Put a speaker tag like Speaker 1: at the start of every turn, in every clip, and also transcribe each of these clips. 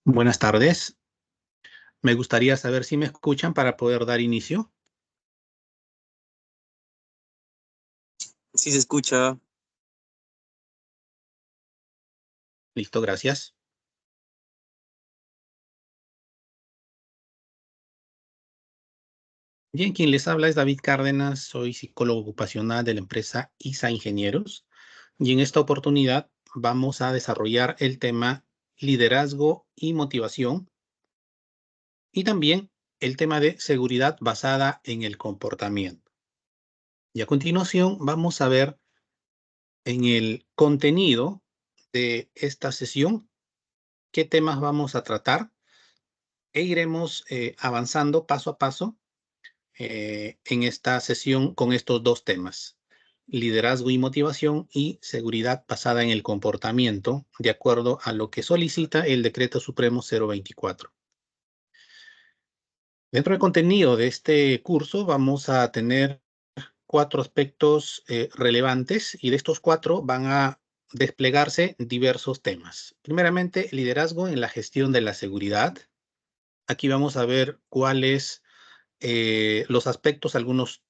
Speaker 1: Buenas tardes. Me gustaría saber si me escuchan para poder dar inicio.
Speaker 2: Sí se escucha.
Speaker 1: Listo, gracias. Bien, quien les habla es David Cárdenas, soy psicólogo ocupacional de la empresa ISA Ingenieros y en esta oportunidad vamos a desarrollar el tema liderazgo y motivación y también el tema de seguridad basada en el comportamiento. Y a continuación vamos a ver en el contenido de esta sesión qué temas vamos a tratar e iremos avanzando paso a paso en esta sesión con estos dos temas, liderazgo y motivación y seguridad basada en el comportamiento, de acuerdo a lo que solicita el Decreto Supremo 024. Dentro del contenido de este curso vamos a tener cuatro aspectos relevantes y de estos cuatro van a desplegarse diversos temas. Primeramente, liderazgo en la gestión de la seguridad. Aquí vamos a ver cuáles los aspectos, algunos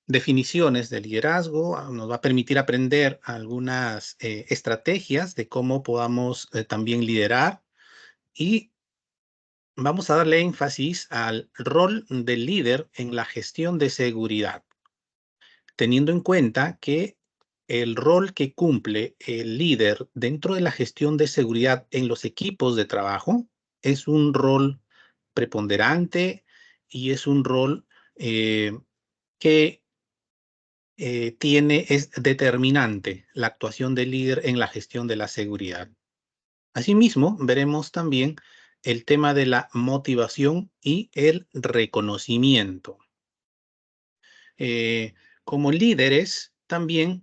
Speaker 1: definiciones de liderazgo, nos va a permitir aprender algunas estrategias de cómo podamos también liderar y vamos a darle énfasis al rol del líder en la gestión de seguridad, teniendo en cuenta que el rol que cumple el líder dentro de la gestión de seguridad en los equipos de trabajo es un rol preponderante y es un rol que es determinante la actuación del líder en la gestión de la seguridad. Asimismo, veremos también el tema de la motivación y el reconocimiento. Eh, Como líderes, también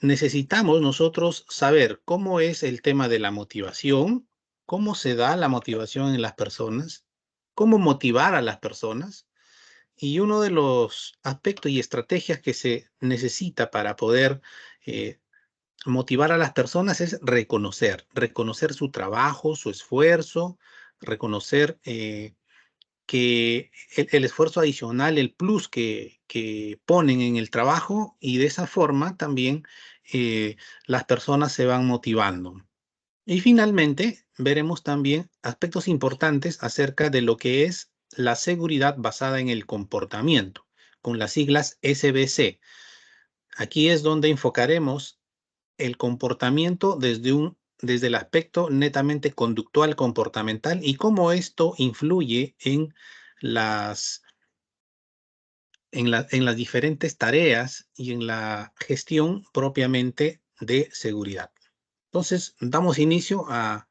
Speaker 1: necesitamos nosotros saber cómo es el tema de la motivación, cómo se da la motivación en las personas, cómo motivar a las personas. Y uno de los aspectos y estrategias que se necesita para poder eh, motivar a las personas es reconocer su trabajo, su esfuerzo, reconocer que el esfuerzo adicional, el plus que ponen en el trabajo y de esa forma también las personas se van motivando. Y finalmente, veremos también aspectos importantes acerca de lo que es la seguridad basada en el comportamiento, con las siglas SBC. Aquí es donde enfocaremos el comportamiento desde el aspecto netamente conductual comportamental y cómo esto influye en las, en las diferentes tareas y en la gestión propiamente de seguridad. Entonces, damos inicio a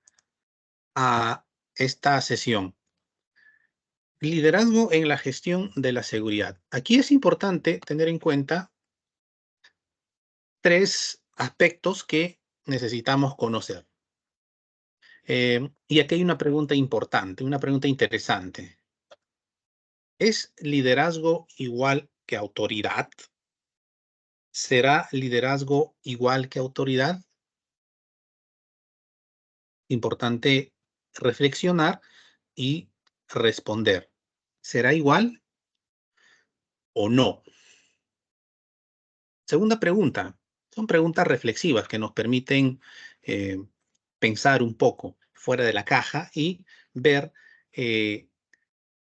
Speaker 1: esta sesión. Liderazgo en la gestión de la seguridad. Aquí es importante tener en cuenta tres aspectos que necesitamos conocer. Y aquí hay una pregunta importante, una pregunta interesante. ¿Es liderazgo igual que autoridad? ¿Será liderazgo igual que autoridad? Importante reflexionar y responder. ¿Será igual o no? Segunda pregunta. Son preguntas reflexivas que nos permiten eh, pensar un poco fuera de la caja y ver eh,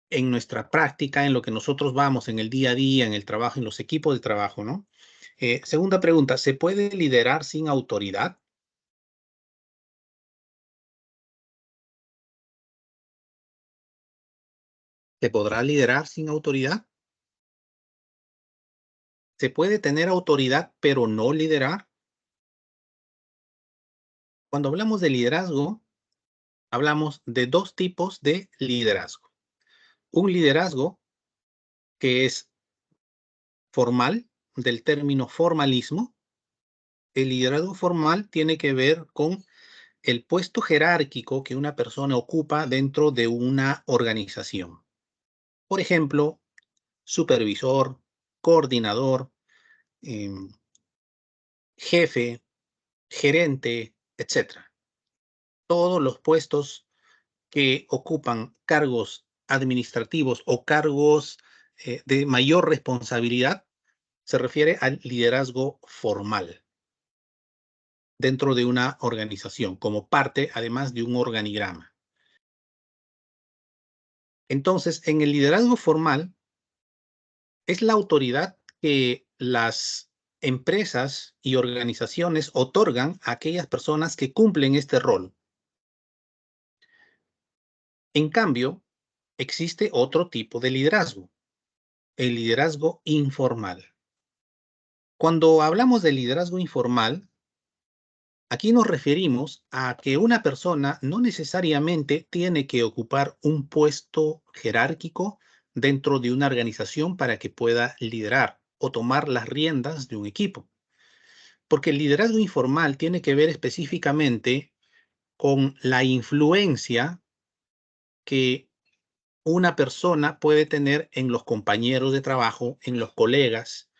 Speaker 1: en nuestra práctica, en lo que nosotros vamos en el día a día, en el trabajo, en los equipos de trabajo, ¿no? Segunda pregunta, ¿se puede liderar sin autoridad? ¿Se podrá liderar sin autoridad? ¿Se puede tener autoridad pero no liderar? Cuando hablamos de liderazgo, hablamos de dos tipos de liderazgo. Un liderazgo que es formal, del término formalismo. El liderazgo formal tiene que ver con el puesto jerárquico que una persona ocupa dentro de una organización. Por ejemplo, supervisor, coordinador, jefe, gerente, etc. todos los puestos que ocupan cargos administrativos o cargos de mayor responsabilidad, se refiere al liderazgo formal dentro de una organización, como parte además de un organigrama. Entonces, en el liderazgo formal es la autoridad que las empresas y organizaciones otorgan a aquellas personas que cumplen este rol. En cambio, existe otro tipo de liderazgo, el liderazgo informal. Cuando hablamos de liderazgo informal, aquí nos referimos a que una persona no necesariamente tiene que ocupar un puesto jerárquico dentro de una organización para que pueda liderar o tomar las riendas de un equipo. Porque el liderazgo informal tiene que ver específicamente con la influencia que una persona puede tener en los compañeros de trabajo, en los colegas,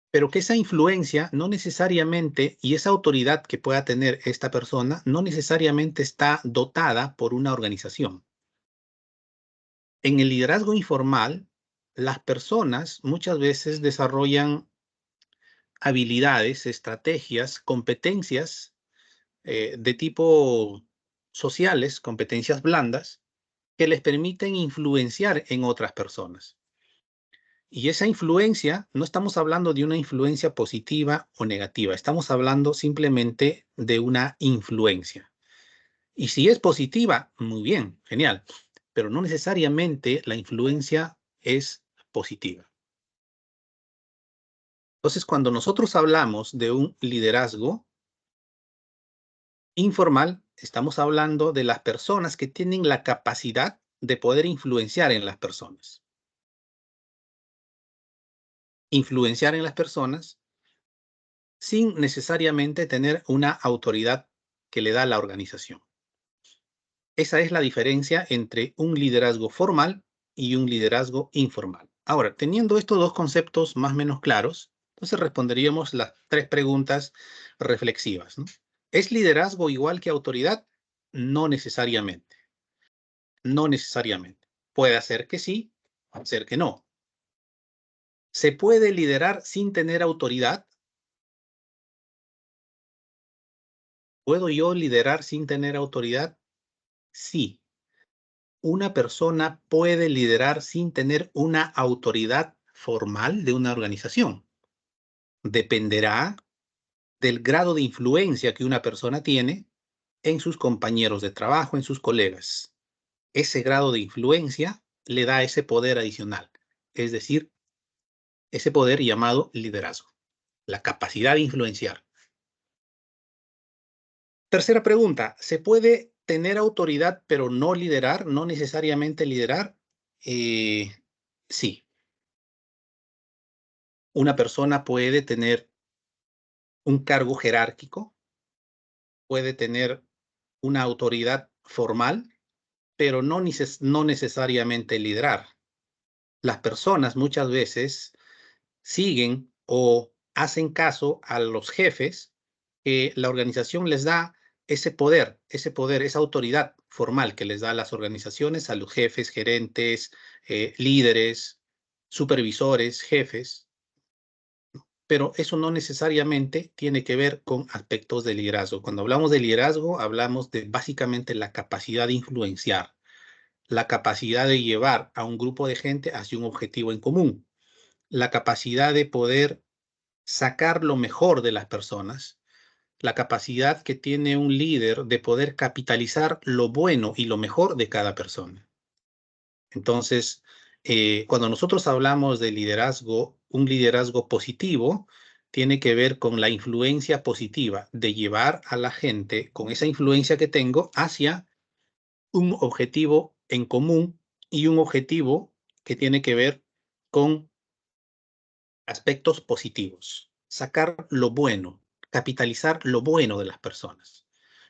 Speaker 1: pero que esa influencia no necesariamente, y esa autoridad que pueda tener esta persona, no necesariamente está dotada por una organización. En el liderazgo informal, las personas muchas veces desarrollan habilidades, estrategias, competencias de tipo sociales, competencias blandas, que les permiten influenciar en otras personas. Y esa influencia, no estamos hablando de una influencia positiva o negativa, estamos hablando simplemente de una influencia. Y si es positiva, muy bien, genial, pero no necesariamente la influencia es positiva. Entonces, cuando nosotros hablamos de un liderazgo informal, estamos hablando de las personas que tienen la capacidad de poder influenciar en las personas. Influenciar en las personas sin necesariamente tener una autoridad que le da la organización. Esa es la diferencia entre un liderazgo formal y un liderazgo informal. Ahora, teniendo estos dos conceptos más o menos claros, entonces responderíamos las tres preguntas reflexivas, ¿no? ¿Es liderazgo igual que autoridad? No necesariamente. No necesariamente. Puede ser que sí, puede ser que no. ¿Se puede liderar sin tener autoridad? ¿Puedo yo liderar sin tener autoridad? Sí. Una persona puede liderar sin tener una autoridad formal de una organización. Dependerá del grado de influencia que una persona tiene en sus compañeros de trabajo, en sus colegas. Ese grado de influencia le da ese poder adicional, es decir, ese poder llamado liderazgo, la capacidad de influenciar. Tercera pregunta, ¿se puede tener autoridad pero no liderar, no necesariamente liderar? Sí. Una persona puede tener un cargo jerárquico, puede tener una autoridad formal, pero no necesariamente liderar. Las personas muchas veces siguen o hacen caso a los jefes que la organización les da ese poder, esa autoridad formal que les da a las organizaciones, a los jefes, gerentes, líderes, supervisores, jefes, pero eso no necesariamente tiene que ver con aspectos de liderazgo. Cuando hablamos de liderazgo, hablamos de básicamente la capacidad de influenciar, la capacidad de llevar a un grupo de gente hacia un objetivo en común, la capacidad de poder sacar lo mejor de las personas, la capacidad que tiene un líder de poder capitalizar lo bueno y lo mejor de cada persona. Entonces, cuando nosotros hablamos de liderazgo, un liderazgo positivo tiene que ver con la influencia positiva de llevar a la gente con esa influencia que tengo hacia un objetivo en común y un objetivo que tiene que ver con aspectos positivos, sacar lo bueno, capitalizar lo bueno de las personas.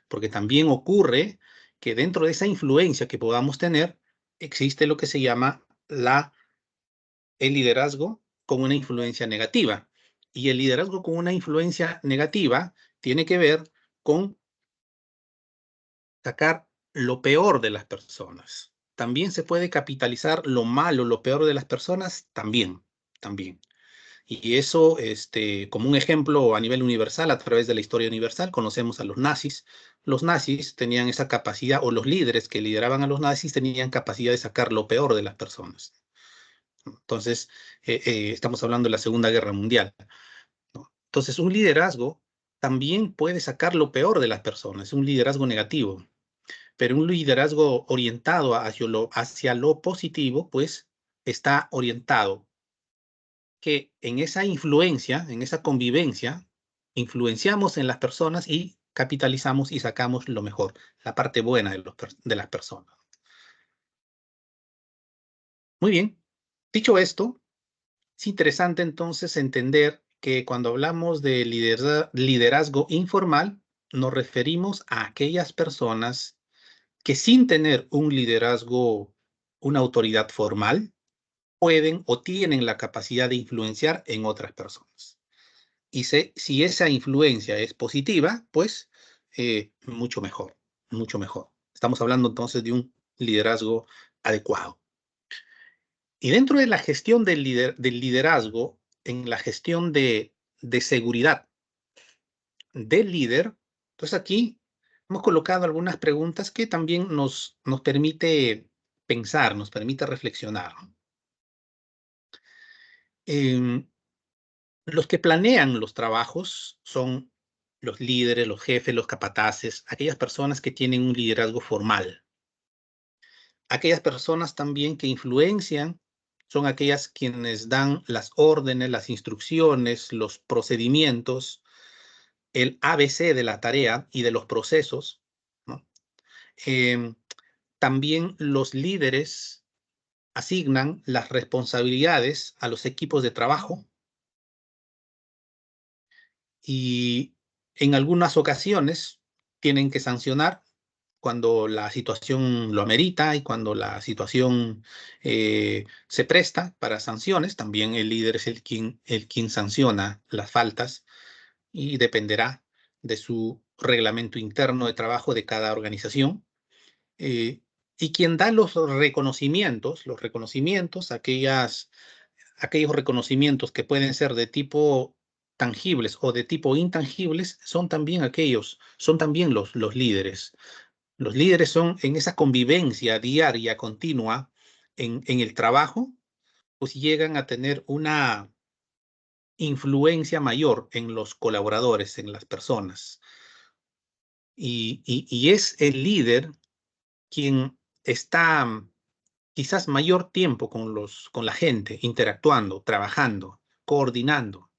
Speaker 1: Porque también ocurre que dentro de esa influencia que podamos tener, existe lo que se llama el liderazgo con una influencia negativa. Y el liderazgo con una influencia negativa tiene que ver con sacar lo peor de las personas. También se puede capitalizar lo malo, lo peor de las personas, también. Y eso, como un ejemplo a nivel universal, a través de la historia universal, conocemos a los nazis. Los nazis tenían esa capacidad, o los líderes que lideraban a los nazis tenían capacidad de sacar lo peor de las personas. Entonces, estamos hablando de la Segunda Guerra Mundial, ¿no? Entonces, un liderazgo también puede sacar lo peor de las personas, un liderazgo negativo, pero un liderazgo orientado hacia lo positivo, pues está orientado que en esa influencia, en esa convivencia, influenciamos en las personas y capitalizamos y sacamos lo mejor, la parte buena de las personas. Muy bien, dicho esto, es interesante entonces entender que cuando hablamos de liderazgo informal, nos referimos a aquellas personas que sin tener un liderazgo, una autoridad formal, pueden o tienen la capacidad de influenciar en otras personas. Y si esa influencia es positiva, pues mucho mejor, mucho mejor. Estamos hablando entonces de un liderazgo adecuado. Y dentro de la gestión del liderazgo, en la gestión de seguridad del líder, pues aquí hemos colocado algunas preguntas que también nos permite pensar, nos permite reflexionar. Em, los que planean los trabajos son los líderes, los jefes, los capataces, aquellas personas que tienen un liderazgo formal. Aquellas personas también que influencian son aquellas quienes dan las órdenes, las instrucciones, los procedimientos, el ABC de la tarea y de los procesos, ¿no? Eh, También los líderes asignan las responsabilidades a los equipos de trabajo y en algunas ocasiones tienen que sancionar cuando la situación lo amerita y cuando la situación se presta para sanciones. También el líder es el quien sanciona las faltas y dependerá de su reglamento interno de trabajo de cada organización. eh, y quien da los reconocimientos, aquellos reconocimientos que pueden ser de tipo tangibles o de tipo intangibles, son también los líderes. Los líderes son en esa convivencia diaria, continua, en el trabajo, pues llegan a tener una influencia mayor en los colaboradores, en las personas. Y es el líder quien está quizás mayor tiempo con la gente, interactuando, trabajando, coordinando.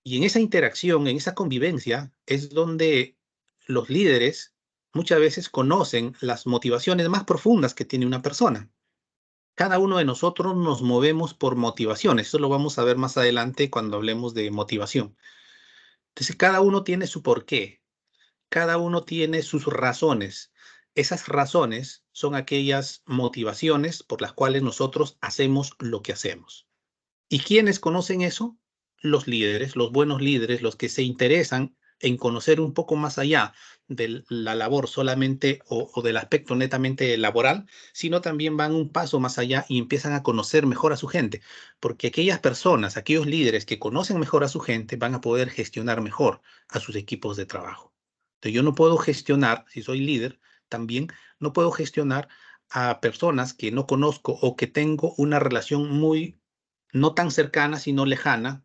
Speaker 1: Y en esa interacción, en esa convivencia, es donde los líderes muchas veces conocen las motivaciones más profundas que tiene una persona. Cada uno de nosotros nos movemos por motivaciones. Eso lo vamos a ver más adelante cuando hablemos de motivación. Entonces, cada uno tiene su porqué, cada uno tiene sus razones. Esas razones son aquellas motivaciones por las cuales nosotros hacemos lo que hacemos. ¿Y quiénes conocen eso? Los líderes, los buenos líderes, los que se interesan en conocer un poco más allá de la labor solamente o del aspecto netamente laboral, sino también van un paso más allá y empiezan a conocer mejor a su gente, porque aquellas personas, aquellos líderes que conocen mejor a su gente van a poder gestionar mejor a sus equipos de trabajo. Entonces yo no puedo gestionar, si soy líder, también no puedo gestionar a personas que no conozco o que tengo una relación muy no tan cercana, sino lejana,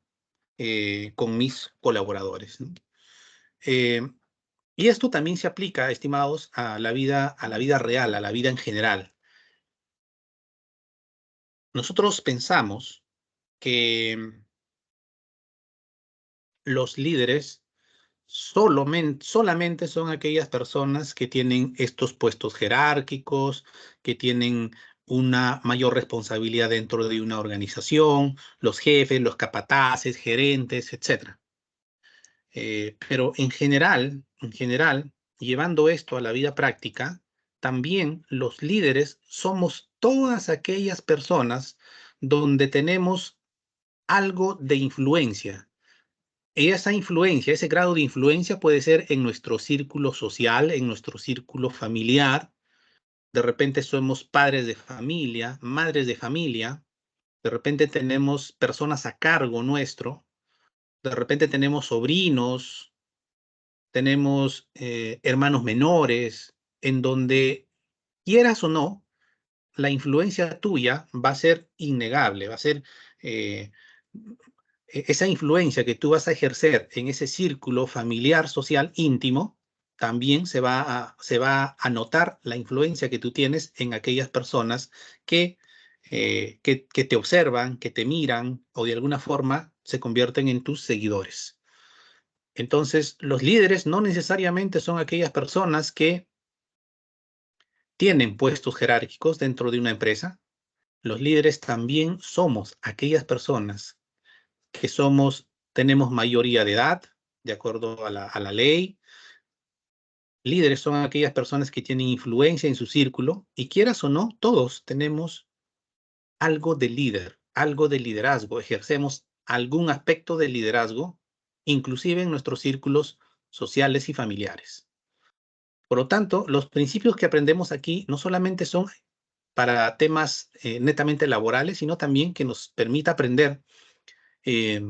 Speaker 1: con mis colaboradores, ¿no? Eh, y esto también se aplica, estimados, a la vida real, a la vida en general. Nosotros pensamos que los líderes solamente son aquellas personas que tienen estos puestos jerárquicos, que tienen una mayor responsabilidad dentro de una organización, los jefes, los capataces, gerentes, etcétera. Pero en general, llevando esto a la vida práctica, también los líderes somos todas aquellas personas donde tenemos algo de influencia, Y esa influencia, ese grado de influencia puede ser en nuestro círculo social, en nuestro círculo familiar. De repente somos padres de familia, madres de familia. De repente tenemos personas a cargo nuestro. De repente tenemos sobrinos, tenemos hermanos menores, en donde quieras o no, la influencia tuya va a ser innegable, va a ser eh, esa influencia que tú vas a ejercer en ese círculo familiar, social, íntimo, también se va a notar la influencia que tú tienes en aquellas personas que te observan, que te miran o de alguna forma se convierten en tus seguidores. Entonces, los líderes no necesariamente son aquellas personas que tienen puestos jerárquicos dentro de una empresa. Los líderes también somos aquellas personas que tenemos mayoría de edad, de acuerdo a la ley. Líderes son aquellas personas que tienen influencia en su círculo y quieras o no, todos tenemos algo de líder, algo de liderazgo, ejercemos algún aspecto de liderazgo, inclusive en nuestros círculos sociales y familiares. Por lo tanto, los principios que aprendemos aquí no solamente son para temas netamente laborales, sino también que nos permita aprender eh,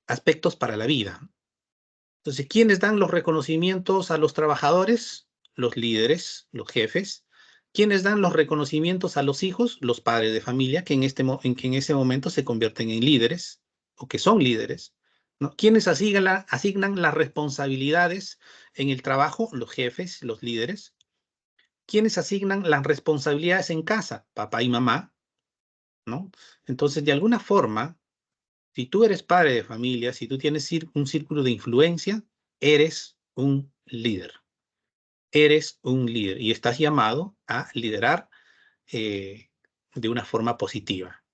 Speaker 1: aspectos para la vida. Entonces, ¿quiénes dan los reconocimientos a los trabajadores? Los líderes, los jefes. ¿Quiénes dan los reconocimientos a los hijos? Los padres de familia, que que en ese momento se convierten en líderes o que son líderes, ¿no? ¿Quiénes asignan las responsabilidades en el trabajo? Los jefes, los líderes. ¿Quiénes asignan las responsabilidades en casa? Papá y mamá, ¿no? Entonces, de alguna forma, si tú eres padre de familia, si tú tienes un círculo de influencia, eres un líder. Eres un líder y estás llamado a liderar de una forma positiva.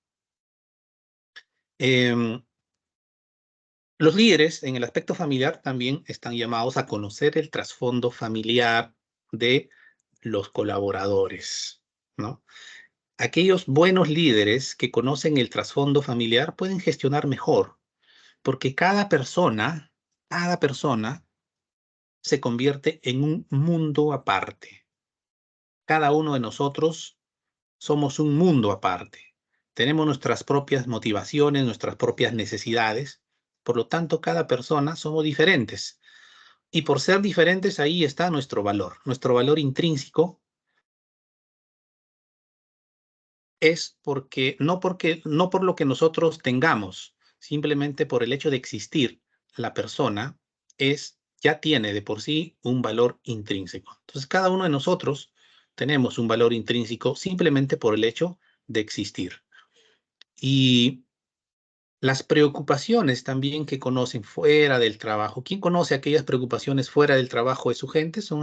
Speaker 1: Los líderes en el aspecto familiar también están llamados a conocer el trasfondo familiar de los colaboradores, ¿no? Aquellos buenos líderes que conocen el trasfondo familiar pueden gestionar mejor, porque cada persona se convierte en un mundo aparte. Cada uno de nosotros somos un mundo aparte. Tenemos nuestras propias motivaciones, nuestras propias necesidades. Por lo tanto, cada persona somos diferentes. Y por ser diferentes, ahí está nuestro valor. Nuestro valor intrínseco es no por lo que nosotros tengamos, simplemente por el hecho de existir, la persona ya tiene de por sí un valor intrínseco. Entonces, cada uno de nosotros tenemos un valor intrínseco simplemente por el hecho de existir. Y las preocupaciones también que conocen fuera del trabajo. ¿Quién conoce aquellas preocupaciones fuera del trabajo de su gente? Son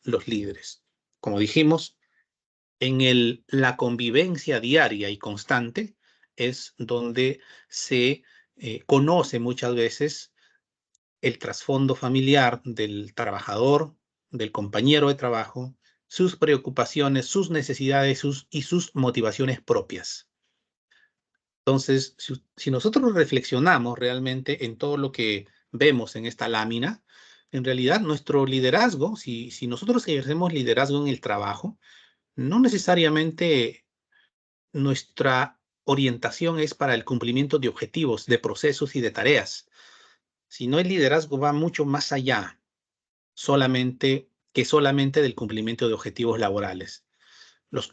Speaker 1: los líderes. Como dijimos, la convivencia diaria y constante es donde se conoce muchas veces el trasfondo familiar del trabajador, del compañero de trabajo, sus preocupaciones, sus necesidades y sus motivaciones propias. Entonces, si nosotros reflexionamos realmente en todo lo que vemos en esta lámina, en realidad nuestro liderazgo, si nosotros ejercemos liderazgo en el trabajo, no necesariamente nuestra orientación es para el cumplimiento de objetivos, de procesos y de tareas, sino el liderazgo va mucho más allá solamente del cumplimiento de objetivos laborales.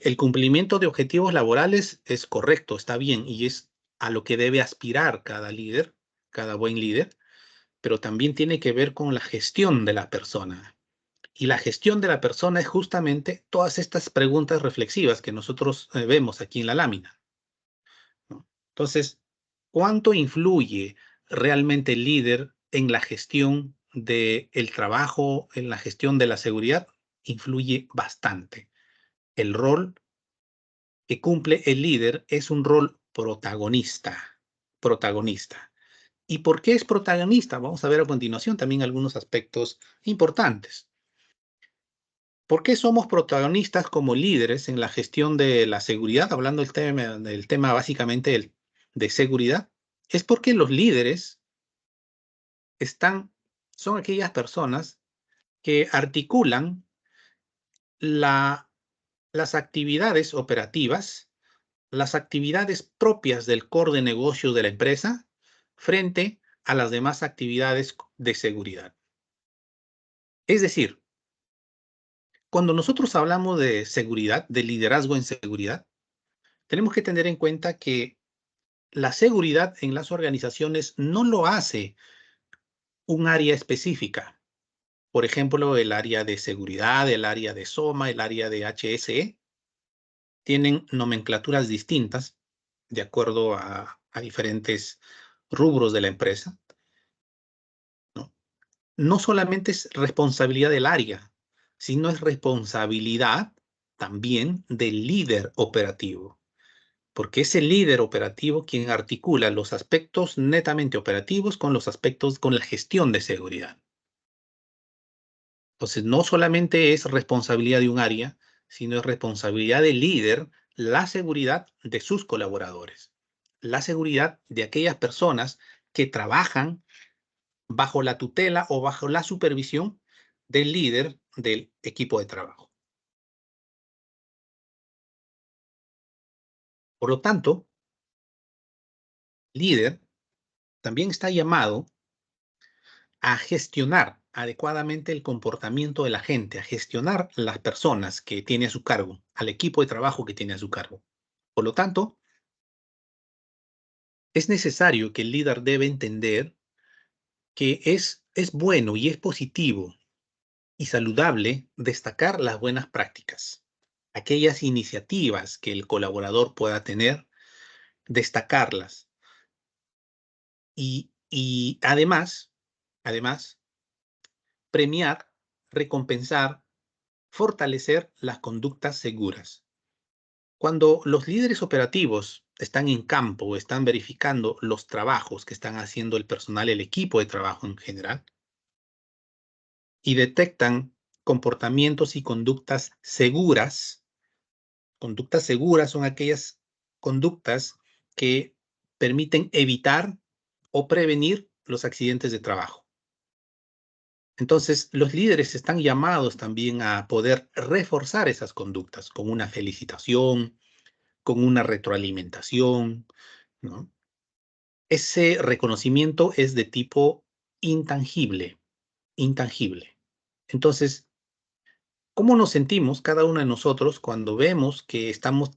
Speaker 1: El cumplimiento de objetivos laborales es correcto, está bien, y es a lo que debe aspirar cada líder, cada buen líder, pero también tiene que ver con la gestión de la persona. Y la gestión de la persona es justamente todas estas preguntas reflexivas que nosotros vemos aquí en la lámina, ¿no? Entonces, ¿cuánto influye realmente el líder en la gestión del trabajo, en la gestión de la seguridad? Influye bastante. El rol que cumple el líder es un rol protagonista, protagonista. ¿Y por qué es protagonista? Vamos a ver a continuación también algunos aspectos importantes. ¿Por qué somos protagonistas como líderes en la gestión de la seguridad? Hablando del tema básicamente de seguridad, es porque los líderes son aquellas personas que articulan las actividades operativas, las actividades propias del core de negocio de la empresa frente a las demás actividades de seguridad. Es decir, cuando nosotros hablamos de seguridad, de liderazgo en seguridad, tenemos que tener en cuenta que la seguridad en las organizaciones no lo hace un área específica. Por ejemplo, el área de seguridad, el área de SOMA, el área de HSE, tienen nomenclaturas distintas de acuerdo a diferentes rubros de la empresa, ¿no? No solamente es responsabilidad del área, sino es responsabilidad también del líder operativo, porque es el líder operativo quien articula los aspectos netamente operativos con los aspectos con la gestión de seguridad. Entonces, no solamente es responsabilidad de un área, sino es responsabilidad del líder la seguridad de sus colaboradores, la seguridad de aquellas personas que trabajan bajo la tutela o bajo la supervisión del líder del equipo de trabajo. Por lo tanto, líder también está llamado a gestionar adecuadamente el comportamiento de la gente, a gestionar las personas que tiene a su cargo, al equipo de trabajo que tiene a su cargo. Por lo tanto, es necesario que el líder debe entender que es bueno y es positivo y saludable destacar las buenas prácticas, aquellas iniciativas que el colaborador pueda tener, destacarlas y además, premiar, recompensar, fortalecer las conductas seguras. Cuando los líderes operativos están en campo o están verificando los trabajos que están haciendo el personal, el equipo de trabajo en general, y detectan comportamientos y conductas seguras. Conductas seguras son aquellas conductas que permiten evitar o prevenir los accidentes de trabajo. Entonces, los líderes están llamados también a poder reforzar esas conductas con una felicitación, con una retroalimentación, ¿no? Ese reconocimiento es de tipo intangible, intangible. Entonces, ¿cómo nos sentimos cada uno de nosotros cuando vemos que estamos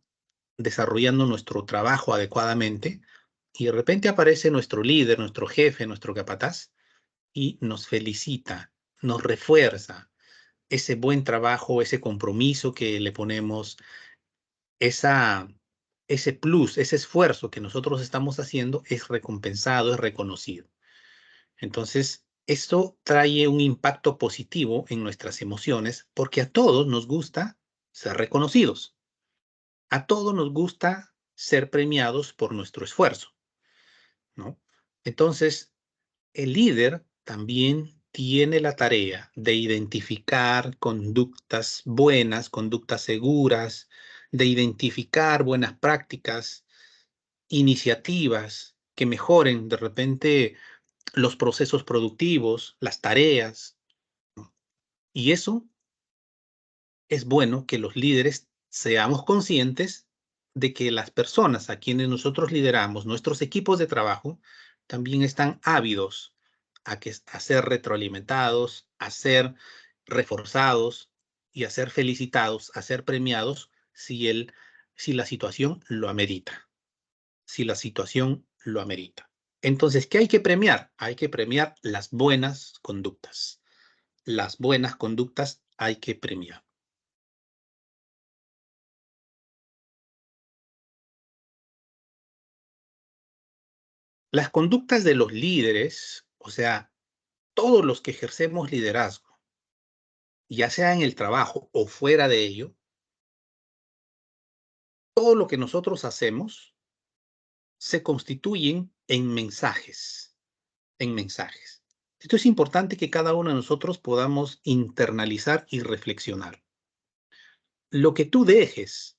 Speaker 1: desarrollando nuestro trabajo adecuadamente y de repente aparece nuestro líder, nuestro jefe, nuestro capataz y nos felicita, nos refuerza ese buen trabajo, ese compromiso que le ponemos, esa, ese plus, ese esfuerzo que nosotros estamos haciendo es recompensado, es reconocido? Entonces, esto trae un impacto positivo en nuestras emociones porque a todos nos gusta ser reconocidos. A todos nos gusta ser premiados por nuestro esfuerzo, ¿no? Entonces, el líder también tiene la tarea de identificar conductas buenas, conductas seguras, de identificar buenas prácticas, iniciativas que mejoren de repente los procesos productivos, las tareas, ¿no? Y eso es bueno que los líderes seamos conscientes de que las personas a quienes nosotros lideramos, nuestros equipos de trabajo, también están ávidos a ser retroalimentados, a ser reforzados y a ser felicitados, a ser premiados si la situación lo amerita, si la situación lo amerita. Entonces, ¿qué hay que premiar? Hay que premiar las buenas conductas. Las buenas conductas hay que premiar. Las conductas de los líderes, o sea, todos los que ejercemos liderazgo, ya sea en el trabajo o fuera de ello, todo lo que nosotros hacemos se constituyen en mensajes, en mensajes. Esto es importante que cada uno de nosotros podamos internalizar y reflexionar. Lo que tú dejes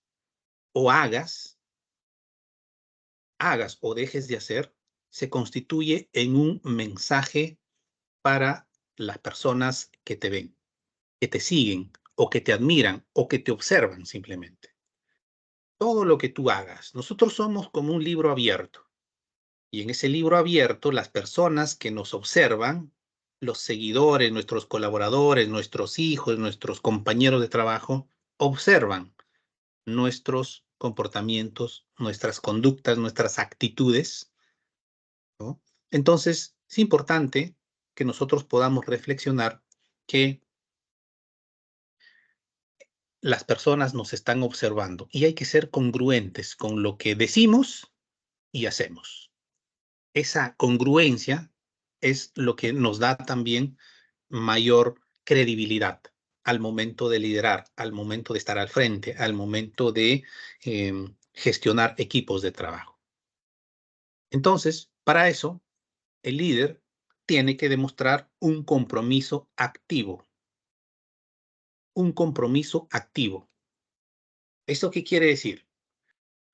Speaker 1: o hagas o dejes de hacer, se constituye en un mensaje para las personas que te ven, que te siguen, o que te admiran, o que te observan simplemente. Todo lo que tú hagas, nosotros somos como un libro abierto. Y en ese libro abierto, las personas que nos observan, los seguidores, nuestros colaboradores, nuestros hijos, nuestros compañeros de trabajo, observan nuestros comportamientos, nuestras conductas, nuestras actitudes, ¿no? Entonces, es importante que nosotros podamos reflexionar que las personas nos están observando y hay que ser congruentes con lo que decimos y hacemos. Esa congruencia es lo que nos da también mayor credibilidad al momento de liderar, al momento de estar al frente, al momento de gestionar equipos de trabajo. Entonces, para eso, el líder tiene que demostrar un compromiso activo. Un compromiso activo. ¿Eso qué quiere decir?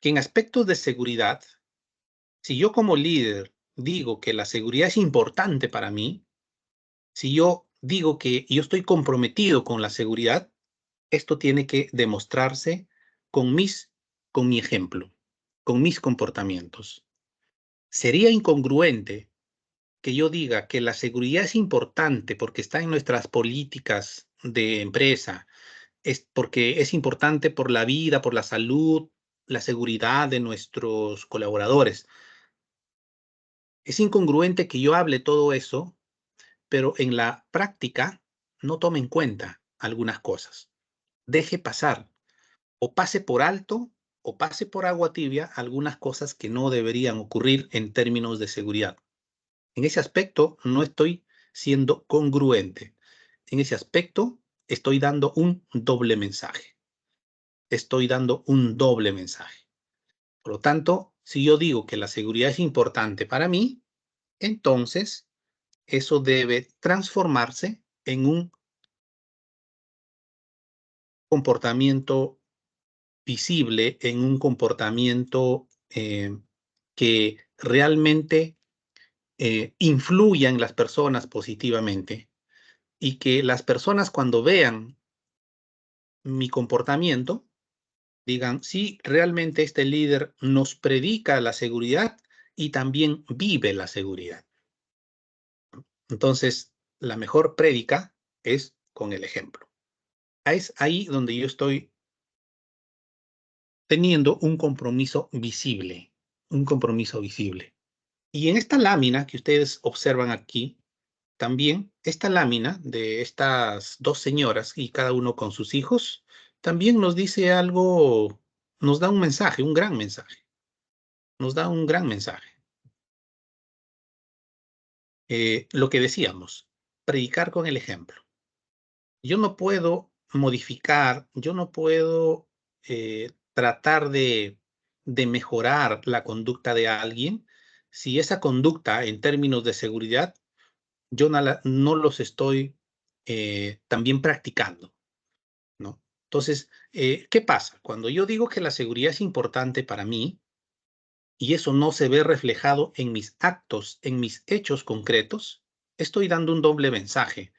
Speaker 1: Que en aspectos de seguridad, si yo como líder digo que la seguridad es importante para mí, si yo digo que yo estoy comprometido con la seguridad, esto tiene que demostrarse con mi ejemplo, con mis comportamientos. Sería incongruente que yo diga que la seguridad es importante porque está en nuestras políticas de empresa, es porque es importante por la vida, por la salud, la seguridad de nuestros colaboradores. Es incongruente que yo hable todo eso, pero en la práctica no tome en cuenta algunas cosas. Deje pasar o pase por alto o pase por agua tibia algunas cosas que no deberían ocurrir en términos de seguridad. En ese aspecto no estoy siendo congruente. En ese aspecto estoy dando un doble mensaje. Estoy dando un doble mensaje. Por lo tanto, si yo digo que la seguridad es importante para mí, entonces eso debe transformarse en un comportamiento visible, en un comportamiento que realmente influya en las personas positivamente y que las personas cuando vean mi comportamiento digan, sí, realmente este líder nos predica la seguridad y también vive la seguridad. Entonces, la mejor prédica es con el ejemplo. Es ahí donde yo estoy teniendo un compromiso visible, un compromiso visible. Y en esta lámina que ustedes observan aquí, también esta lámina de estas dos señoras y cada uno con sus hijos, también nos dice algo, nos da un mensaje, un gran mensaje. Nos da un gran mensaje. Lo que decíamos, predicar con el ejemplo. Yo no puedo modificar, yo no puedo tratar de mejorar la conducta de alguien si esa conducta en términos de seguridad yo no los estoy también practicando, ¿no? Entonces, ¿qué pasa? Cuando yo digo que la seguridad es importante para mí y eso no se ve reflejado en mis actos, en mis hechos concretos, estoy dando un doble mensaje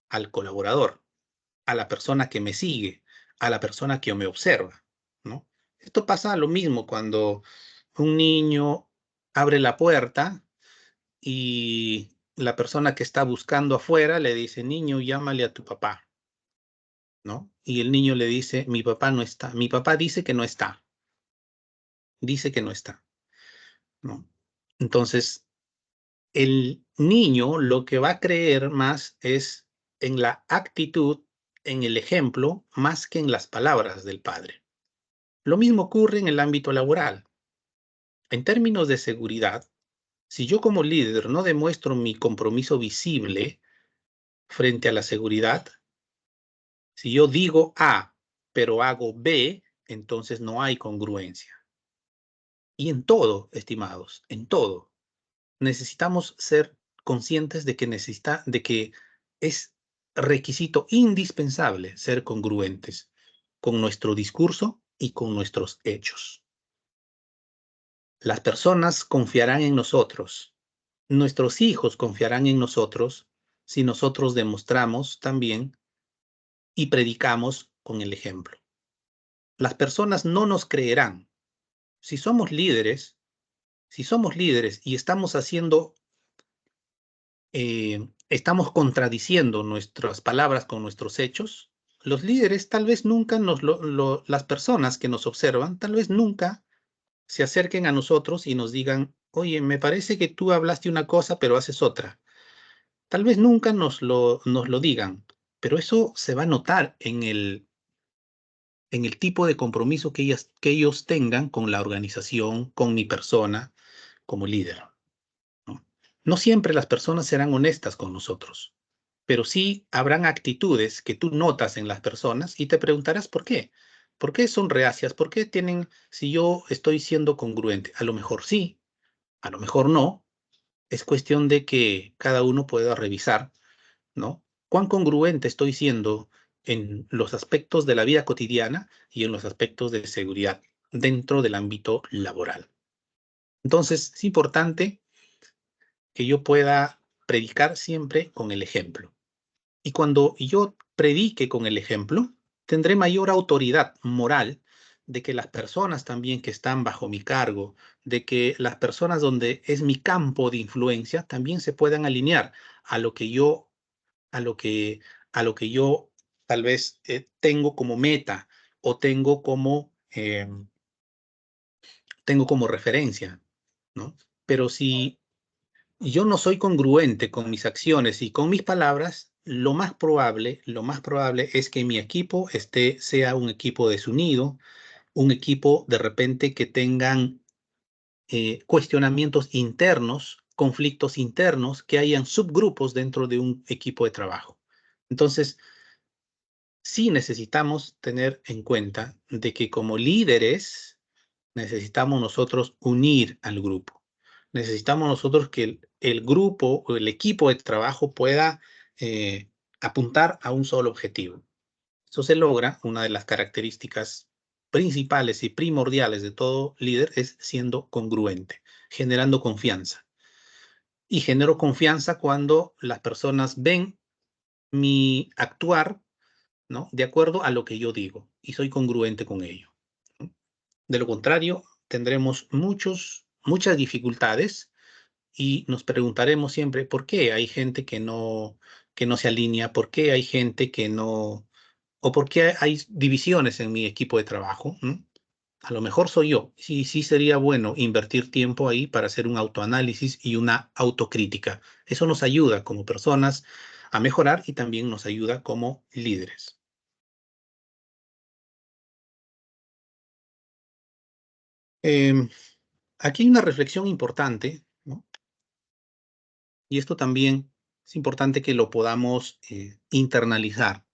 Speaker 1: al colaborador, a la persona que me sigue, a la persona que me observa, ¿no? Esto pasa lo mismo cuando un niño abre la puerta y la persona que está buscando afuera le dice, niño, llámale a tu papá, ¿no? Y el niño le dice, mi papá no está. Mi papá dice que no está. Dice que no está, ¿no? Entonces, el niño lo que va a creer más es en la actitud, en el ejemplo, más que en las palabras del padre. Lo mismo ocurre en el ámbito laboral. En términos de seguridad, si yo como líder no demuestro mi compromiso visible frente a la seguridad, si yo digo A, pero hago B, entonces no hay congruencia. Y en todo, estimados, en todo, necesitamos ser conscientes de que es requisito indispensable ser congruentes con nuestro discurso y con nuestros hechos. Las personas confiarán en nosotros, nuestros hijos confiarán en nosotros si nosotros demostramos también y predicamos con el ejemplo. Las personas no nos creerán. Si somos líderes y estamos estamos contradiciendo nuestras palabras con nuestros hechos, los líderes tal vez nunca las personas que nos observan, tal vez nunca se acerquen a nosotros y nos digan, oye, me parece que tú hablaste una cosa, pero haces otra. Tal vez nunca nos lo digan, pero eso se va a notar en el tipo de compromiso que ellos tengan con la organización, con mi persona como líder, ¿no? No siempre las personas serán honestas con nosotros, pero sí habrán actitudes que tú notas en las personas y te preguntarás por qué. ¿Por qué son reacias? ¿Por qué tienen, si yo estoy siendo congruente? A lo mejor sí, a lo mejor no. Es cuestión de que cada uno pueda revisar, ¿no? ¿Cuán congruente estoy siendo en los aspectos de la vida cotidiana y en los aspectos de seguridad dentro del ámbito laboral? Entonces, es importante que yo pueda predicar siempre con el ejemplo. Y cuando yo predique con el ejemplo, tendré mayor autoridad moral de que las personas también que están bajo mi cargo, de que las personas donde es mi campo de influencia, también se puedan alinear a lo que yo, a lo que, a lo que yo tal vez tengo como meta o tengo como referencia, ¿no? Pero si yo no soy congruente con mis acciones y con mis palabras, lo más probable es que mi equipo sea un equipo desunido, un equipo de repente que tengan cuestionamientos internos, conflictos internos, que hayan subgrupos dentro de un equipo de trabajo. Entonces, sí necesitamos tener en cuenta de que como líderes necesitamos nosotros unir al grupo. Necesitamos nosotros que el grupo o el equipo de trabajo pueda apuntar a un solo objetivo. Eso se logra, una de las características principales y primordiales de todo líder es siendo congruente, generando confianza. Y genero confianza cuando las personas ven mi actuar, ¿no? De acuerdo a lo que yo digo y soy congruente con ello, ¿no? De lo contrario, tendremos muchas dificultades y nos preguntaremos siempre por qué hay gente que no se alinea, por qué hay gente que no, o por qué hay divisiones en mi equipo de trabajo, ¿no? A lo mejor soy yo. Sí, sí sería bueno invertir tiempo ahí para hacer un autoanálisis y una autocrítica. Eso nos ayuda como personas a mejorar y también nos ayuda como líderes. Em, Aquí hay una reflexión importante, ¿no? Y esto también es importante que lo podamos internalizar.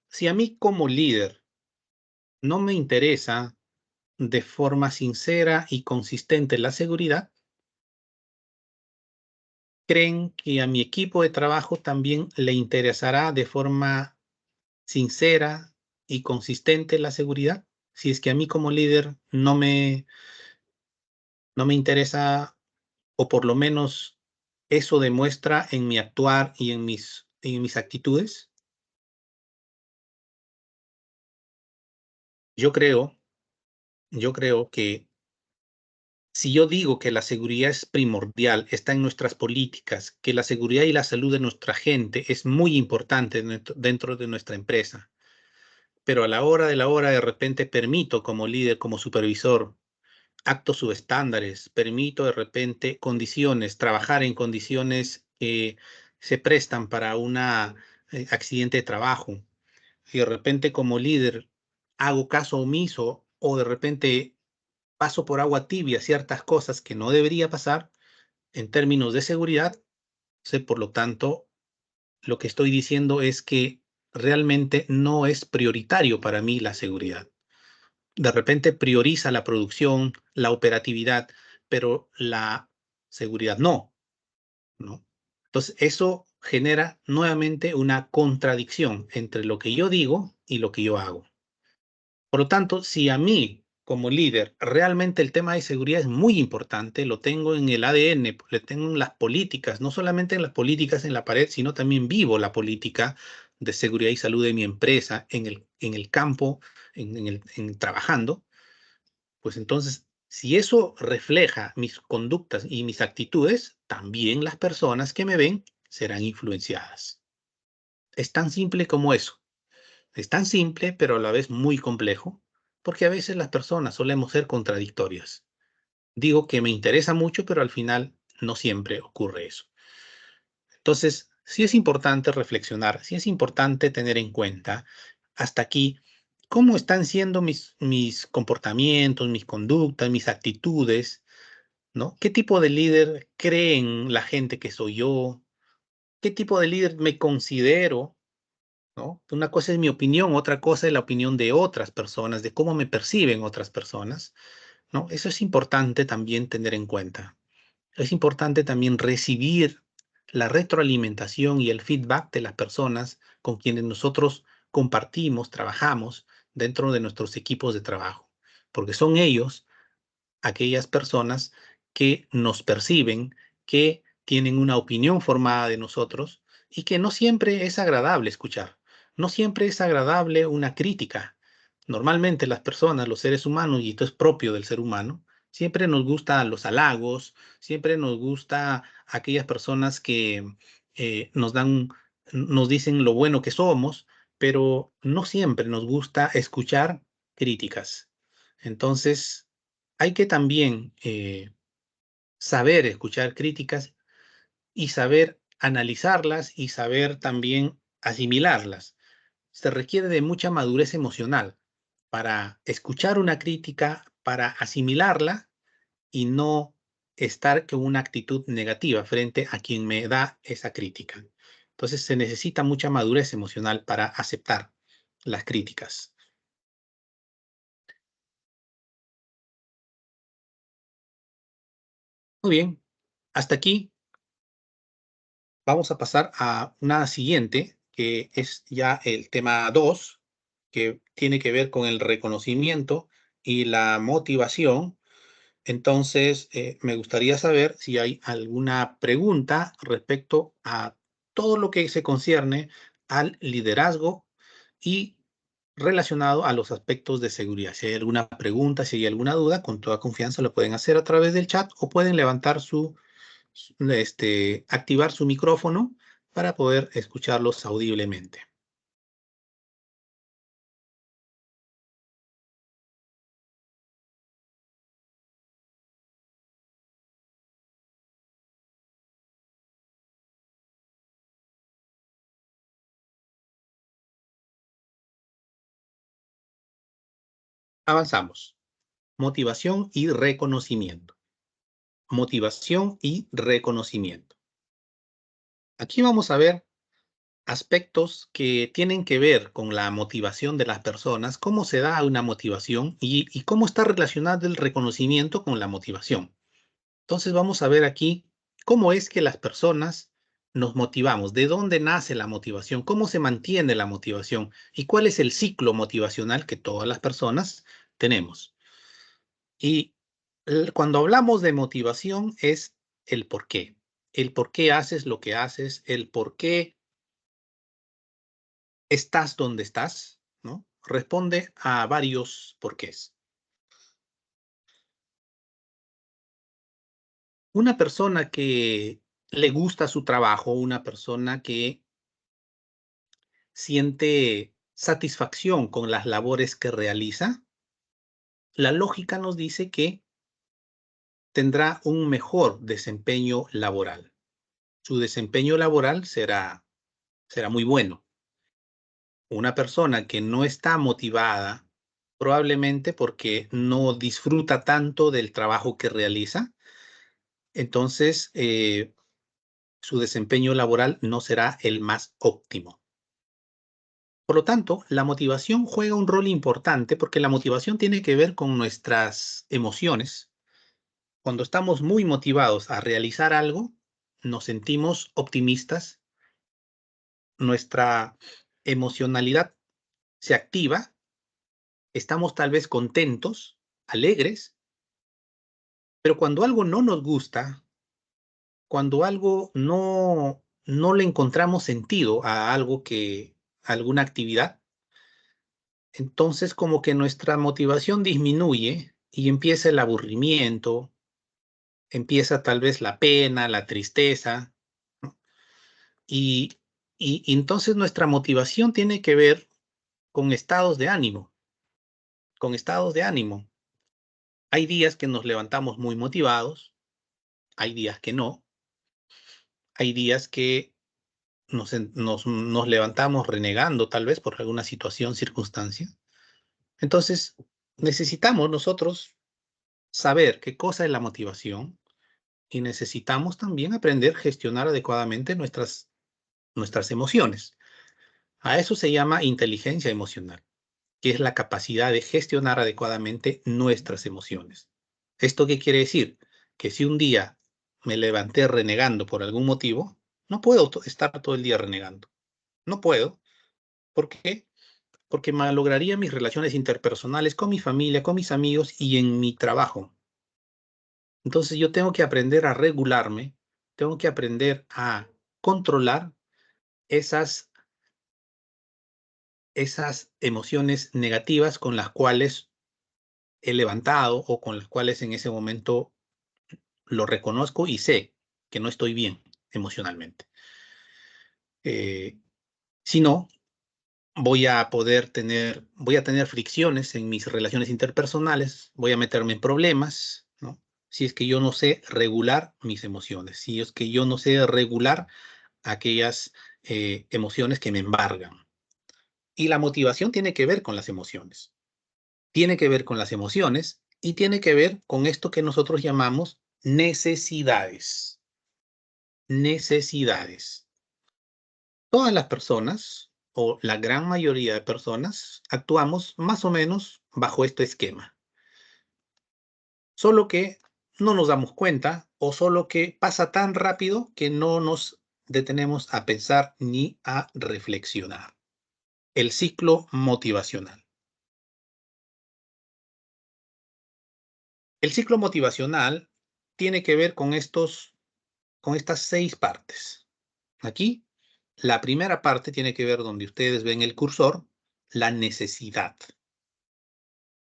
Speaker 1: Si a mí como líder no me interesa de forma sincera y consistente la seguridad, ¿creen que a mi equipo de trabajo también le interesará de forma sincera y consistente la seguridad? Si es que a mí como líder no me interesa, o por lo menos eso demuestra en mi actuar y en mis actitudes. Yo creo, yo creo que si yo digo que la seguridad es primordial, está en nuestras políticas, que la seguridad y la salud de nuestra gente es muy importante dentro de nuestra empresa, pero a la hora de la hora de repente permito como líder, como supervisor, actos subestándares, permito de repente condiciones, trabajar en condiciones que se prestan para un accidente de trabajo, y de repente como líder hago caso omiso o de repente paso por agua tibia ciertas cosas que no debería pasar en términos de seguridad, por lo tanto, lo que estoy diciendo es que realmente no es prioritario para mí la seguridad. De repente prioriza la producción, la operatividad, pero la seguridad no, ¿no? Entonces, eso genera nuevamente una contradicción entre lo que yo digo y lo que yo hago. Por lo tanto, si a mí como líder, realmente el tema de seguridad es muy importante, lo tengo en el ADN, lo tengo en las políticas, no solamente en las políticas en la pared, sino también vivo la política de seguridad y salud de mi empresa en el campo, trabajando, pues entonces, si eso refleja mis conductas y mis actitudes, también las personas que me ven serán influenciadas. Es tan simple como eso. Es tan simple, pero a la vez muy complejo, porque a veces las personas solemos ser contradictorias. Digo que me interesa mucho, pero al final no siempre ocurre eso. Entonces, sí es importante reflexionar, sí es importante tener en cuenta hasta aquí cómo están siendo mis comportamientos, mis conductas, mis actitudes, ¿no? ¿Qué tipo de líder creen la gente que soy yo? ¿Qué tipo de líder me considero? ¿No? Una cosa es mi opinión, otra cosa es la opinión de otras personas, de cómo me perciben otras personas, ¿no? Eso es importante también tener en cuenta. Es importante también recibir la retroalimentación y el feedback de las personas con quienes nosotros compartimos, trabajamos dentro de nuestros equipos de trabajo, porque son ellos aquellas personas que nos perciben, que tienen una opinión formada de nosotros y que no siempre es agradable escuchar, no siempre es agradable una crítica. Normalmente las personas, los seres humanos, y esto es propio del ser humano, siempre nos gustan los halagos, siempre nos gusta aquellas personas que nos dicen lo bueno que somos, pero no siempre nos gusta escuchar críticas. Entonces, hay que también saber escuchar críticas y saber analizarlas y saber también asimilarlas. Se requiere de mucha madurez emocional para escuchar una crítica, para asimilarla y no estar con una actitud negativa frente a quien me da esa crítica. Entonces se necesita mucha madurez emocional para aceptar las críticas. Muy bien, hasta aquí. Vamos a pasar a una siguiente, que es ya el tema 2, que tiene que ver con el reconocimiento y la motivación. Entonces, me gustaría saber si hay alguna pregunta respecto a todo lo que se concierne al liderazgo y relacionado a los aspectos de seguridad. Si hay alguna pregunta, si hay alguna duda, con toda confianza lo pueden hacer a través del chat o pueden levantar activar su micrófono para poder escucharlos audiblemente. Avanzamos. Motivación y reconocimiento. Motivación y reconocimiento. Aquí vamos a ver aspectos que tienen que ver con la motivación de las personas, cómo se da una motivación y cómo está relacionado el reconocimiento con la motivación. Entonces vamos a ver aquí cómo es que las personas nos motivamos, de dónde nace la motivación, cómo se mantiene la motivación y cuál es el ciclo motivacional que todas las personas tenemos. Y cuando hablamos de motivación es el por qué haces lo que haces, el por qué estás donde estás, ¿no? Responde a varios porqués. Una persona que le gusta su trabajo, una persona que siente satisfacción con las labores que realiza, la lógica nos dice que tendrá un mejor desempeño laboral. Su desempeño laboral será muy bueno. Una persona que no está motivada, probablemente porque no disfruta tanto del trabajo que realiza, entonces su desempeño laboral no será el más óptimo. Por lo tanto, la motivación juega un rol importante porque la motivación tiene que ver con nuestras emociones. Cuando estamos muy motivados a realizar algo, nos sentimos optimistas, nuestra emocionalidad se activa, estamos tal vez contentos, alegres, pero cuando algo no nos gusta, cuando algo no le encontramos sentido a algo a alguna actividad, entonces como que nuestra motivación disminuye y empieza el aburrimiento, empieza tal vez la pena, la tristeza, ¿no? Y, y entonces nuestra motivación tiene que ver con estados de ánimo, con estados de ánimo. Hay días que nos levantamos muy motivados, hay días que no, hay días que nos levantamos renegando tal vez por alguna situación, circunstancia. Entonces, necesitamos nosotros saber qué cosa es la motivación y necesitamos también aprender a gestionar adecuadamente nuestras emociones. A eso se llama inteligencia emocional, que es la capacidad de gestionar adecuadamente nuestras emociones. ¿Esto qué quiere decir? Que si un día me levanté renegando por algún motivo, no puedo estar todo el día renegando. No puedo. ¿Por qué? Porque malograría mis relaciones interpersonales con mi familia, con mis amigos y en mi trabajo. Entonces yo tengo que aprender a regularme, tengo que aprender a controlar esas, esas emociones negativas con las cuales he levantado o con las cuales en ese momento lo reconozco y sé que no estoy bien emocionalmente. Si no, voy a tener fricciones en mis relaciones interpersonales, voy a meterme en problemas, ¿no? Si es que yo no sé regular mis emociones, si es que yo no sé regular aquellas emociones que me embargan. Y la motivación tiene que ver con las emociones. Tiene que ver con las emociones y tiene que ver con esto que nosotros llamamos necesidades. Necesidades. Todas las personas, o la gran mayoría de personas, actuamos más o menos bajo este esquema. Solo que no nos damos cuenta o solo que pasa tan rápido que no nos detenemos a pensar ni a reflexionar. El ciclo motivacional. El ciclo motivacional tiene que ver con estas 6 partes. Aquí, la primera parte tiene que ver donde ustedes ven el cursor, la necesidad.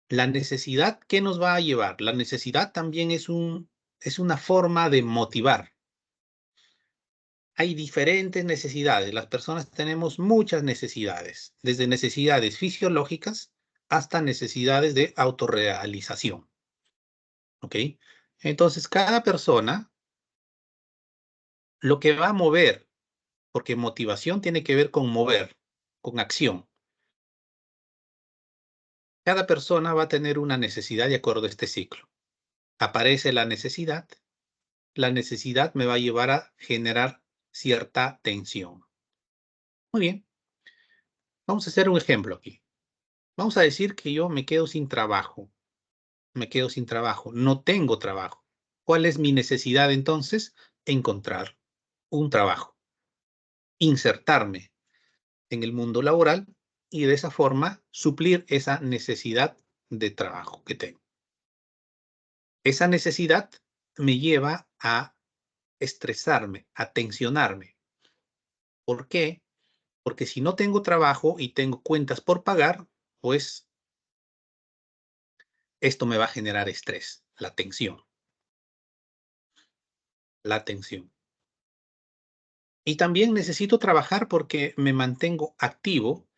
Speaker 1: La necesidad, ¿qué nos va a llevar? La necesidad también es una forma de motivar. Hay diferentes necesidades. Las personas tenemos muchas necesidades, desde necesidades fisiológicas hasta necesidades de autorrealización. ¿Ok? Entonces, cada persona lo que va a mover, porque motivación tiene que ver con mover, con acción. Cada persona va a tener una necesidad de acuerdo a este ciclo. Aparece la necesidad me va a llevar a generar cierta tensión. Muy bien, vamos a hacer un ejemplo aquí. Vamos a decir que yo me quedo sin trabajo. Me quedo sin trabajo, no tengo trabajo. ¿Cuál es mi necesidad entonces? Encontrar un trabajo, insertarme en el mundo laboral y de esa forma suplir esa necesidad de trabajo que tengo. Esa necesidad me lleva a estresarme, a tensionarme. ¿Por qué? Porque si no tengo trabajo y tengo cuentas por pagar, pues esto me va a generar estrés, la tensión. La tensión. Y también necesito trabajar porque me mantengo activo,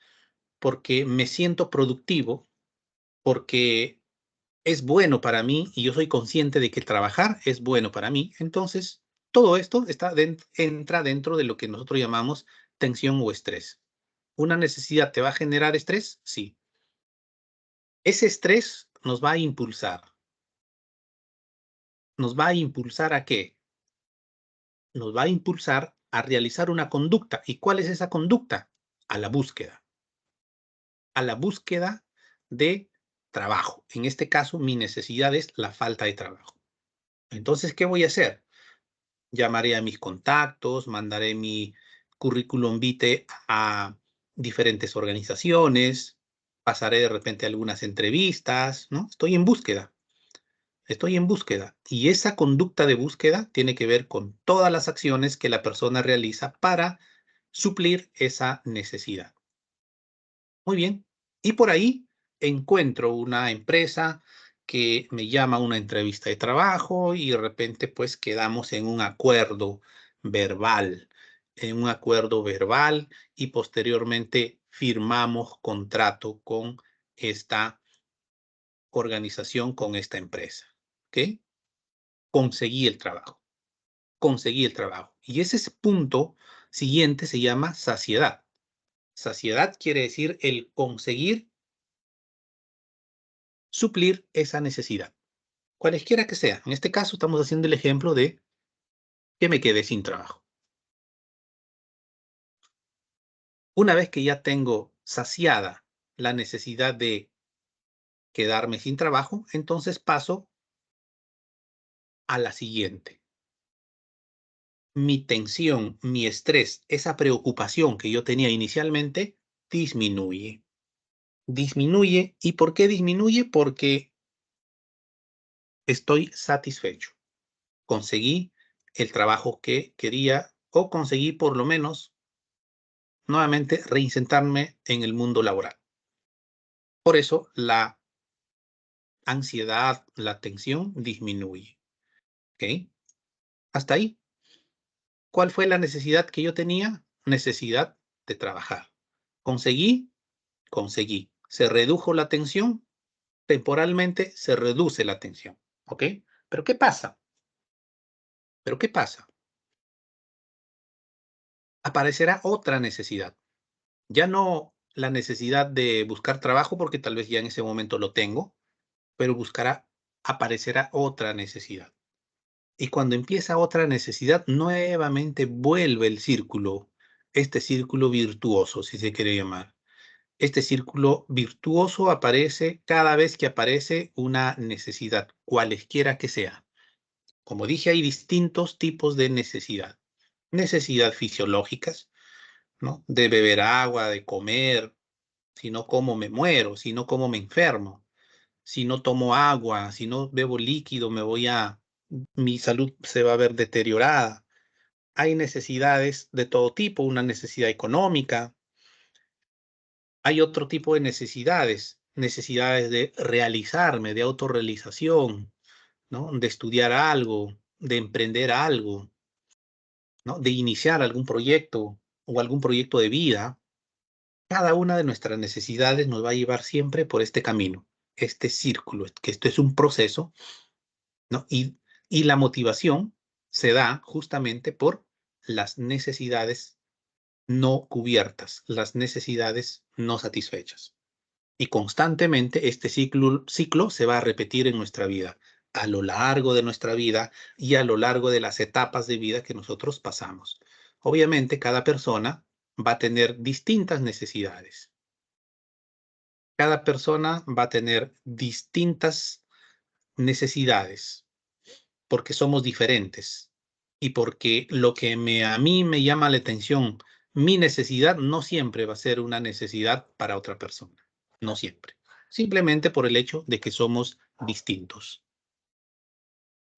Speaker 1: porque me siento productivo, porque es bueno para mí y yo soy consciente de que trabajar es bueno para mí. Entonces, todo esto entra dentro de lo que nosotros llamamos tensión o estrés. ¿Una necesidad te va a generar estrés? Sí. Ese estrés nos va a impulsar. ¿Nos va a impulsar a qué? Nos va a impulsar a realizar una conducta. ¿Y cuál es esa conducta? A la búsqueda. A la búsqueda de trabajo. En este caso, mi necesidad es la falta de trabajo. Entonces, ¿qué voy a hacer? Llamaré a mis contactos, mandaré mi currículum vitae a diferentes organizaciones, pasaré de repente algunas entrevistas, ¿no? Estoy en búsqueda. Estoy en búsqueda. Y esa conducta de búsqueda tiene que ver con todas las acciones que la persona realiza para suplir esa necesidad. Muy bien. Y por ahí encuentro una empresa que me llama a una entrevista de trabajo y de repente pues quedamos en un acuerdo verbal, y posteriormente firmamos contrato con esta organización, con esta empresa. ¿Ok? Conseguí el trabajo, conseguí el trabajo. Y ese punto siguiente se llama saciedad. Saciedad quiere decir el conseguir suplir esa necesidad, cualesquiera que sea. En este caso estamos haciendo el ejemplo de que me quedé sin trabajo. Una vez que ya tengo saciada la necesidad de quedarme sin trabajo, entonces paso a la siguiente. Mi tensión, mi estrés, esa preocupación que yo tenía inicialmente, disminuye. Disminuye. ¿Y por qué disminuye? Porque estoy satisfecho. Conseguí el trabajo que quería o conseguí por lo menos nuevamente reinsertarme en el mundo laboral. Por eso la ansiedad, la tensión disminuye. ¿Ok? Hasta ahí. ¿Cuál fue la necesidad que yo tenía? Necesidad de trabajar. Conseguí, conseguí. Se redujo la tensión, temporalmente se reduce la tensión. ¿Ok? Pero ¿qué pasa? ¿Pero qué pasa? Aparecerá otra necesidad. Ya no la necesidad de buscar trabajo, porque tal vez ya en ese momento lo tengo, pero aparecerá otra necesidad. Y cuando empieza otra necesidad, nuevamente vuelve el círculo, este círculo virtuoso, si se quiere llamar. Este círculo virtuoso aparece cada vez que aparece una necesidad, cualesquiera que sea. Como dije, hay distintos tipos de necesidad. Necesidad fisiológicas, ¿no? De beber agua, de comer. Si no como me muero, si no como me enfermo, si no tomo agua, si no bebo líquido, mi salud se va a ver deteriorada. Hay necesidades de todo tipo, una necesidad económica. Hay otro tipo de necesidades, necesidades de realizarme, de autorrealización, ¿no? De estudiar algo, de emprender algo, ¿no? De iniciar algún proyecto o algún proyecto de vida. Cada una de nuestras necesidades nos va a llevar siempre por este camino, este círculo, que esto es un proceso, ¿no? Y la motivación se da justamente por las necesidades no cubiertas, las necesidades no satisfechas. Y constantemente este ciclo se va a repetir en nuestra vida, a lo largo de nuestra vida y a lo largo de las etapas de vida que nosotros pasamos. Obviamente, cada persona va a tener distintas necesidades. Cada persona va a tener distintas necesidades porque somos diferentes y porque lo que a mí me llama la atención, mi necesidad no siempre va a ser una necesidad para otra persona, no siempre. Simplemente por el hecho de que somos distintos.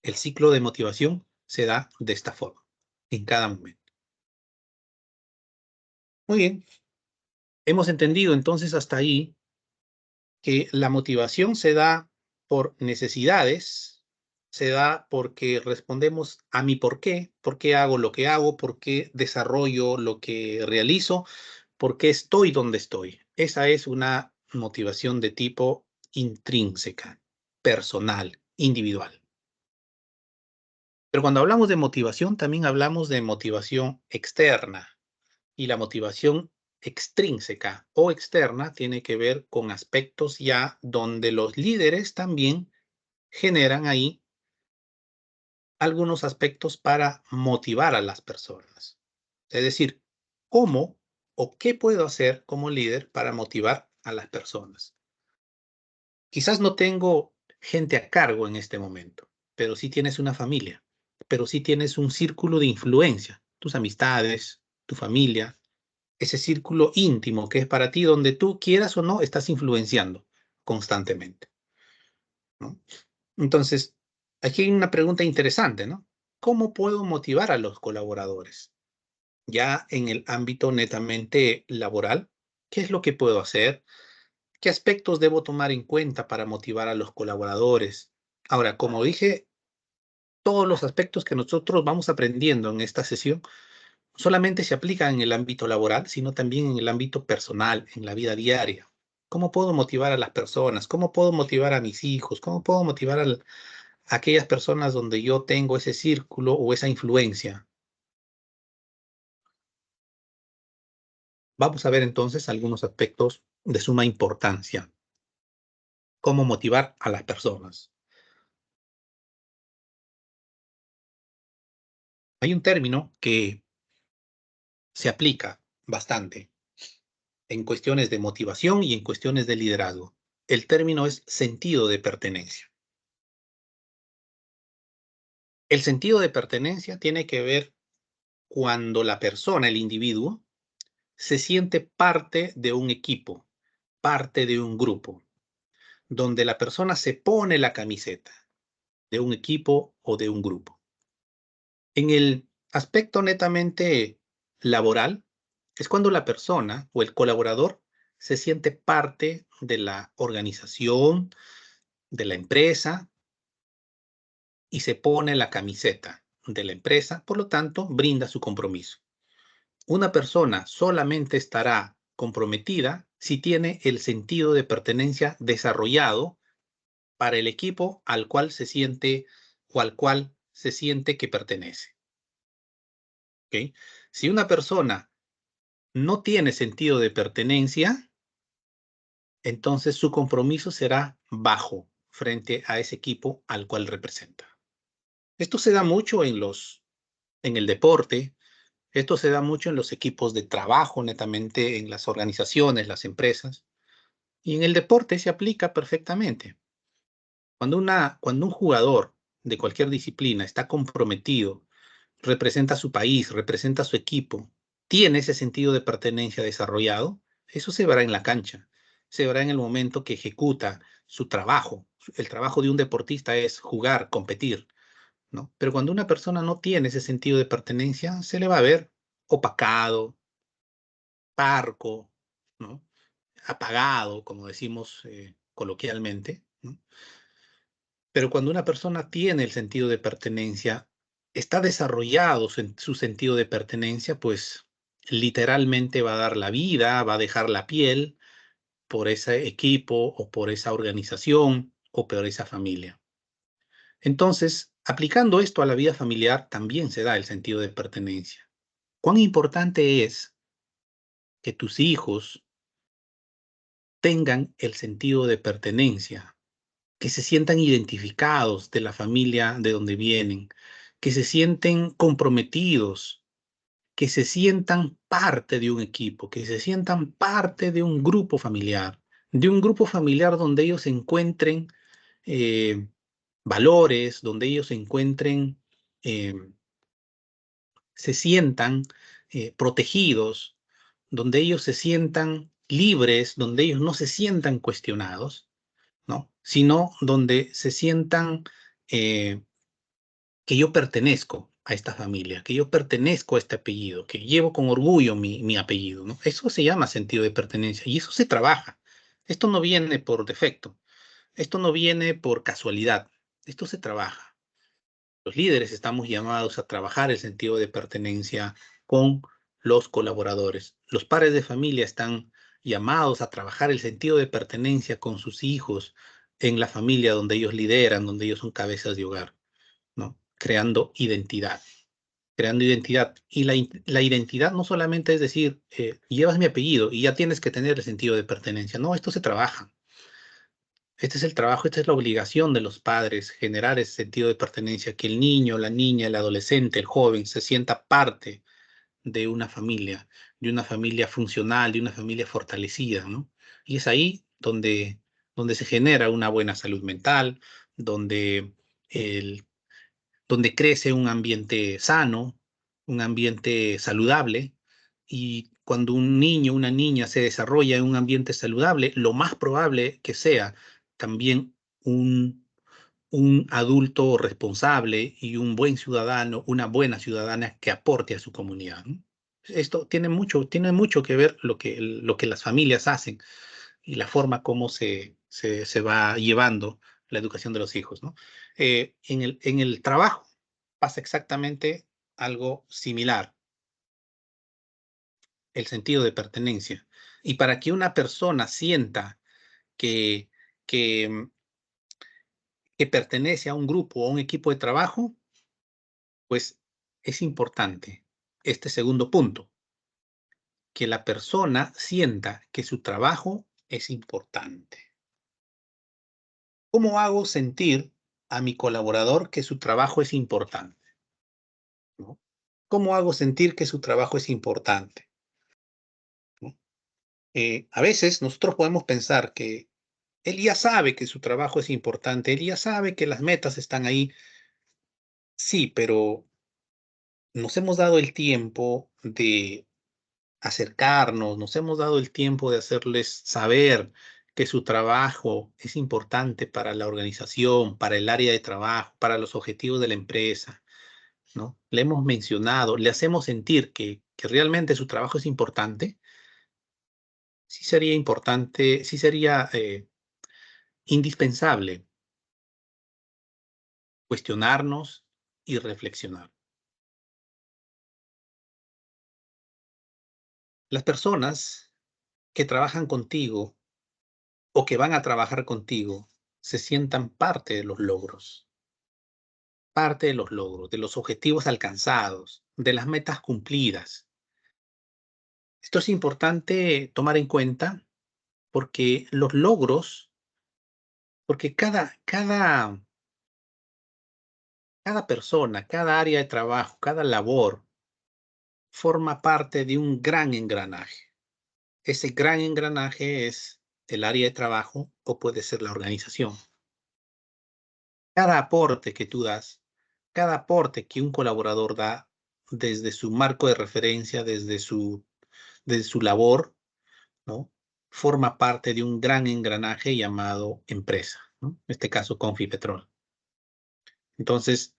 Speaker 1: El ciclo de motivación se da de esta forma, en cada momento. Muy bien, hemos entendido entonces hasta ahí que la motivación se da por necesidades, se da porque respondemos a mi por qué hago lo que hago, por qué desarrollo lo que realizo, por qué estoy donde estoy. Esa es una motivación de tipo intrínseca, personal, individual. Pero cuando hablamos de motivación, también hablamos de motivación externa. Y la motivación extrínseca o externa tiene que ver con aspectos ya donde los líderes también generan ahí algunos aspectos para motivar a las personas. Es decir, ¿cómo o qué puedo hacer como líder para motivar a las personas? Quizás no tengo gente a cargo en este momento, pero sí tienes una familia, pero sí tienes un círculo de influencia, tus amistades, tu familia, ese círculo íntimo que es para ti, donde tú quieras o no, estás influenciando constantemente, ¿no? Entonces, Aquí hay una pregunta interesante, ¿no? ¿Cómo puedo motivar a los colaboradores? Ya en el ámbito netamente laboral, ¿qué es lo que puedo hacer? ¿Qué aspectos debo tomar en cuenta para motivar a los colaboradores? Ahora, como dije, todos los aspectos que nosotros vamos aprendiendo en esta sesión solamente se aplican en el ámbito laboral, sino también en el ámbito personal, en la vida diaria. ¿Cómo puedo motivar a las personas? ¿Cómo puedo motivar a mis hijos? ¿Cómo puedo motivar a aquellas personas donde yo tengo ese círculo o esa influencia? Vamos a ver entonces algunos aspectos de suma importancia. ¿Cómo motivar a las personas? Hay un término que se aplica bastante en cuestiones de motivación y en cuestiones de liderazgo. El término es sentido de pertenencia. El sentido de pertenencia tiene que ver cuando la persona, el individuo, se siente parte de un equipo, parte de un grupo, donde la persona se pone la camiseta de un equipo o de un grupo. En el aspecto netamente laboral, es cuando la persona o el colaborador se siente parte de la organización, de la empresa y se pone la camiseta de la empresa, por lo tanto, brinda su compromiso. Una persona solamente estará comprometida si tiene el sentido de pertenencia desarrollado para el equipo al cual se siente o al cual se siente que pertenece. ¿Ok? Si una persona no tiene sentido de pertenencia, entonces su compromiso será bajo frente a ese equipo al cual representa. Esto se da mucho en el deporte, esto se da mucho en los equipos de trabajo, netamente en las organizaciones, las empresas, y en el deporte se aplica perfectamente. Cuando un jugador de cualquier disciplina está comprometido, representa a su país, representa a su equipo, tiene ese sentido de pertenencia desarrollado, eso se verá en la cancha, se verá en el momento que ejecuta su trabajo. El trabajo de un deportista es jugar, competir, ¿no? Pero cuando una persona no tiene ese sentido de pertenencia, se le va a ver opacado, parco, ¿no? Apagado, como decimos coloquialmente, ¿no? Pero cuando una persona tiene el sentido de pertenencia, está desarrollado su sentido de pertenencia, pues literalmente va a dar la vida, va a dejar la piel por ese equipo o por esa organización o por esa familia. Entonces, aplicando esto a la vida familiar, también se da el sentido de pertenencia. ¿Cuán importante es que tus hijos tengan el sentido de pertenencia, que se sientan identificados de la familia de donde vienen, que se sienten comprometidos, que se sientan parte de un equipo, que se sientan parte de un grupo familiar donde ellos encuentren eh, valores, donde ellos encuentren, eh, se sientan protegidos, donde ellos se sientan libres, donde ellos no se sientan cuestionados, ¿no? Sino donde se sientan eh, que yo pertenezco a esta familia, que yo pertenezco a este apellido, que llevo con orgullo mi apellido, ¿no? Eso se llama sentido de pertenencia y eso se trabaja. Esto no viene por defecto, esto no viene por casualidad, esto se trabaja. Los líderes estamos llamados a trabajar el sentido de pertenencia con los colaboradores. Los padres de familia están llamados a trabajar el sentido de pertenencia con sus hijos en la familia donde ellos lideran, donde ellos son cabezas de hogar, ¿no? Creando identidad. Creando identidad. Y la identidad no solamente es decir, llevas mi apellido y ya tienes que tener el sentido de pertenencia. No, esto se trabaja. Este es el trabajo, esta es la obligación de los padres, generar ese sentido de pertenencia, que el niño, la niña, el adolescente, el joven se sienta parte de una familia funcional, de una familia fortalecida, ¿no? Y es ahí donde se genera una buena salud mental, donde, el, donde crece un ambiente sano, un ambiente saludable, y cuando un niño, una niña se desarrolla en un ambiente saludable, lo más probable que sea también un un adulto responsable y un buen ciudadano, una buena ciudadana que aporte a su comunidad, ¿no? Esto tiene mucho que ver lo que las familias hacen y la forma como se va llevando la educación de los hijos, ¿no? En el trabajo pasa exactamente algo similar, el sentido de pertenencia. Y para que una persona sienta que, que, que pertenece a un grupo o a un equipo de trabajo, pues es importante este segundo punto, que la persona sienta que su trabajo es importante. ¿Cómo hago sentir a mi colaborador que su trabajo es importante? ¿No? ¿Cómo hago sentir que su trabajo es importante? ¿No? A veces nosotros podemos pensar que él ya sabe que su trabajo es importante, él ya sabe que las metas están ahí. Sí, pero nos hemos dado el tiempo de acercarnos, nos hemos dado el tiempo de hacerles saber que su trabajo es importante para la organización, para el área de trabajo, para los objetivos de la empresa, ¿no? Le hemos mencionado, le hacemos sentir que realmente su trabajo es importante. Sí sería importante, sí sería indispensable cuestionarnos y reflexionar. Las personas que trabajan contigo o que van a trabajar contigo se sientan parte de los logros, de los objetivos alcanzados, de las metas cumplidas. Esto es importante tomar en cuenta porque los logros, porque cada persona, cada área de trabajo, cada labor forma parte de un gran engranaje. Ese gran engranaje es el área de trabajo o puede ser la organización. Cada aporte que tú das, cada aporte que un colaborador da desde su marco de referencia, desde su labor, ¿no? Forma parte de un gran engranaje llamado empresa, ¿no? En este caso, Confipetrol. Entonces,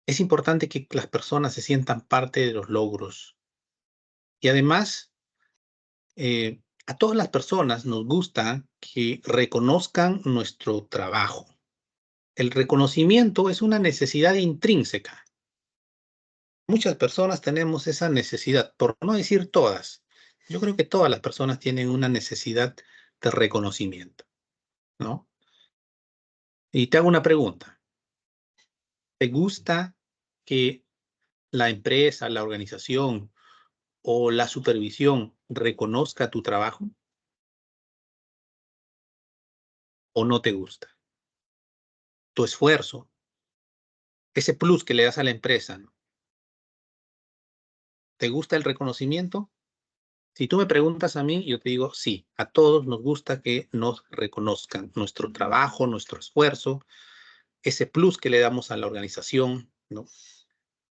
Speaker 1: es importante que las personas se sientan parte de los logros. Y además, a todas las personas nos gusta que reconozcan nuestro trabajo. El reconocimiento es una necesidad intrínseca. Muchas personas tenemos esa necesidad, por no decir todas. Yo creo que todas las personas tienen una necesidad de reconocimiento, ¿no? Y te hago una pregunta. ¿Te gusta que la empresa, la organización o la supervisión reconozca tu trabajo o no te gusta? Tu esfuerzo, ese plus que le das a la empresa, ¿no? ¿Te gusta el reconocimiento? Si tú me preguntas a mí, yo te digo, sí, a todos nos gusta que nos reconozcan nuestro trabajo, nuestro esfuerzo, ese plus que le damos a la organización, ¿no?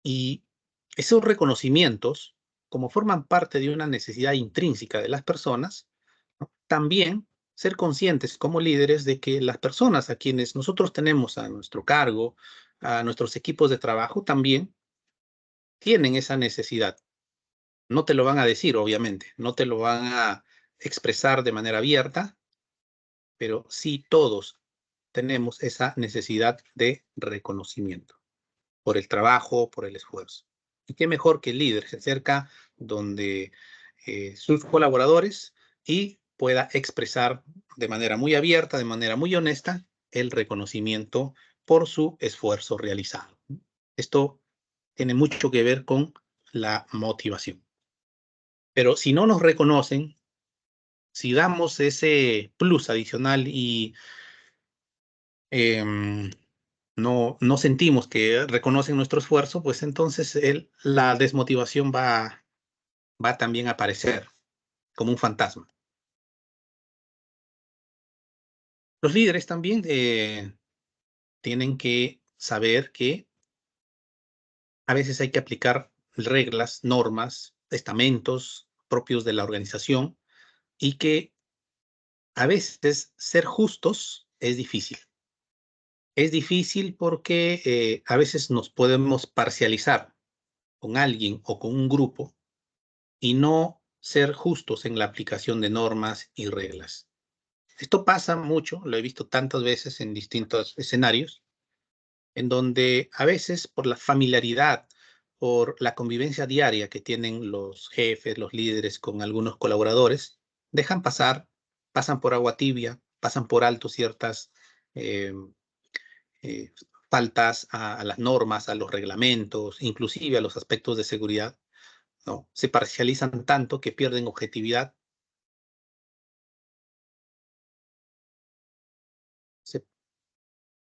Speaker 1: Y esos reconocimientos, como forman parte de una necesidad intrínseca de las personas, ¿no? También ser conscientes como líderes de que las personas a quienes nosotros tenemos a nuestro cargo, a nuestros equipos de trabajo, también tienen esa necesidad. No te lo van a decir, obviamente, no te lo van a expresar de manera abierta, pero sí todos tenemos esa necesidad de reconocimiento por el trabajo, por el esfuerzo. Y qué mejor que el líder se acerca donde sus colaboradores y pueda expresar de manera muy abierta, de manera muy honesta, el reconocimiento por su esfuerzo realizado. Esto tiene mucho que ver con la motivación. Pero si no nos reconocen, si damos ese plus adicional y em, no sentimos que reconocen nuestro esfuerzo, pues entonces la desmotivación va también a aparecer como un fantasma. Los líderes también tienen que saber que a veces hay que aplicar reglas, normas, estamentos propios de la organización y que a veces ser justos es difícil. Es difícil porque a veces nos podemos parcializar con alguien o con un grupo y no ser justos en la aplicación de normas y reglas. Esto pasa mucho, lo he visto tantas veces en distintos escenarios, en donde a veces por la familiaridad, por la convivencia diaria que tienen los jefes, los líderes con algunos colaboradores, dejan pasar, pasan por agua tibia, pasan por alto ciertas eh, eh, faltas a las normas, a los reglamentos, inclusive a los aspectos de seguridad, ¿no? Se parcializan tanto que pierden objetividad. Se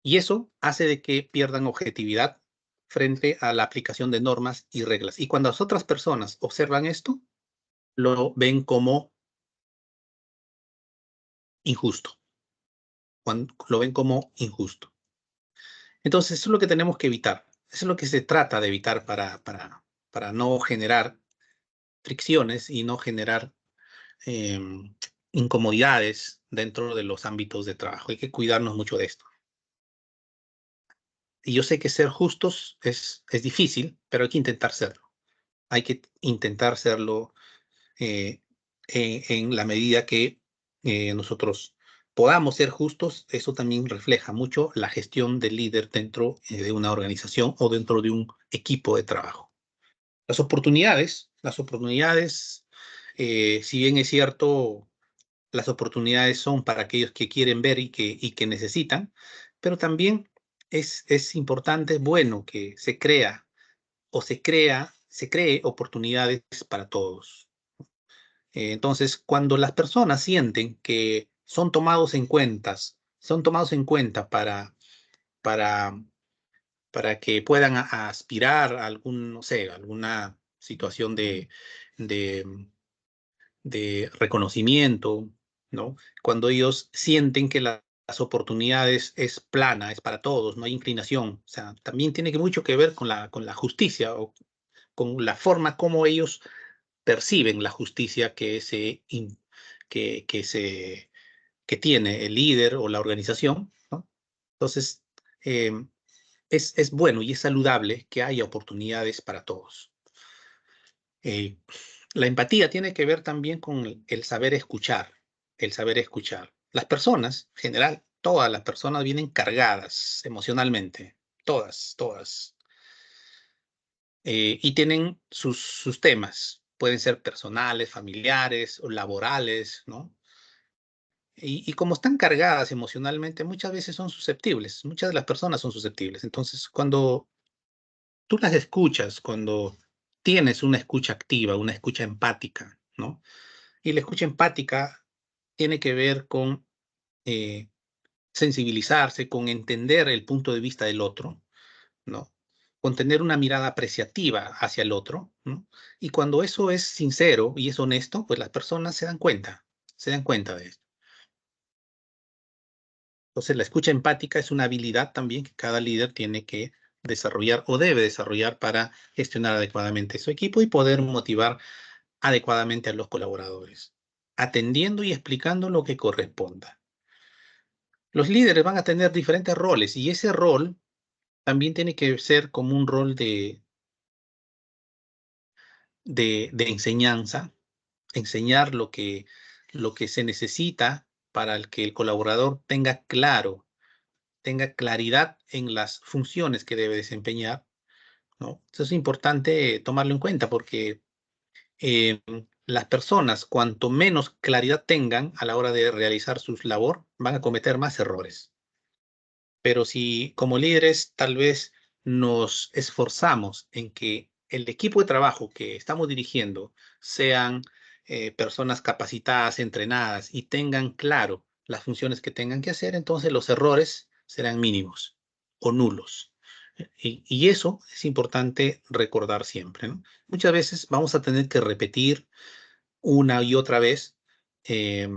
Speaker 1: Y eso hace de que pierdan objetividad frente a la aplicación de normas y reglas. Y cuando las otras personas observan esto, lo ven como injusto. Lo ven como injusto. Entonces, eso es lo que tenemos que evitar. Eso es lo que se trata de evitar para no generar fricciones y no generar eh, incomodidades dentro de los ámbitos de trabajo. Hay que cuidarnos mucho de esto. Y yo sé que ser justos es difícil, pero hay que intentar serlo. Hay que intentar serlo eh, en la medida que nosotros podamos ser justos. Eso también refleja mucho la gestión del líder dentro de una organización o dentro de un equipo de trabajo. Las oportunidades, si bien es cierto, las oportunidades son para aquellos que quieren ver y que necesitan, pero también es importante, es bueno que se cree oportunidades para todos. Entonces, cuando las personas sienten que son tomados en cuenta para, para que puedan aspirar a algún, no sé, alguna situación de, de reconocimiento, ¿no? Cuando ellos sienten que las oportunidades es plana, es para todos, no hay inclinación. O sea, también tiene mucho que ver con la justicia o con la forma como ellos perciben la justicia que, se, que tiene el líder o la organización, ¿no? Entonces, eh, es bueno y es saludable que haya oportunidades para todos. Eh, la empatía tiene que ver también con el saber escuchar, el saber escuchar. Las personas, en general, todas las personas vienen cargadas emocionalmente, todas. Y tienen sus temas, pueden ser personales, familiares o laborales, ¿no? Y como están cargadas emocionalmente, muchas veces son susceptibles, muchas de las personas son susceptibles. Entonces, cuando tú las escuchas, cuando tienes una escucha activa, una escucha empática, ¿no? Y la escucha empática tiene que ver con eh, sensibilizarse, con entender el punto de vista del otro, ¿no? Con tener una mirada apreciativa hacia el otro, ¿no? Y cuando eso es sincero y es honesto, pues las personas se dan cuenta de esto. Entonces, la escucha empática es una habilidad también que cada líder tiene que desarrollar o debe desarrollar para gestionar adecuadamente su equipo y poder motivar adecuadamente a los colaboradores, atendiendo y explicando lo que corresponda. Los líderes van a tener diferentes roles y ese rol también tiene que ser como un rol de enseñanza, enseñar lo que se necesita para que el colaborador tenga claridad en las funciones que debe desempeñar, ¿no? Eso es importante tomarlo en cuenta porque eh, las personas, cuanto menos claridad tengan a la hora de realizar su labor, van a cometer más errores. Pero si como líderes tal vez nos esforzamos en que el equipo de trabajo que estamos dirigiendo sean personas capacitadas, entrenadas y tengan claro las funciones que tengan que hacer, entonces los errores serán mínimos o nulos. Y eso es importante recordar siempre, ¿no? Muchas veces vamos a tener que repetir una y otra vez eh,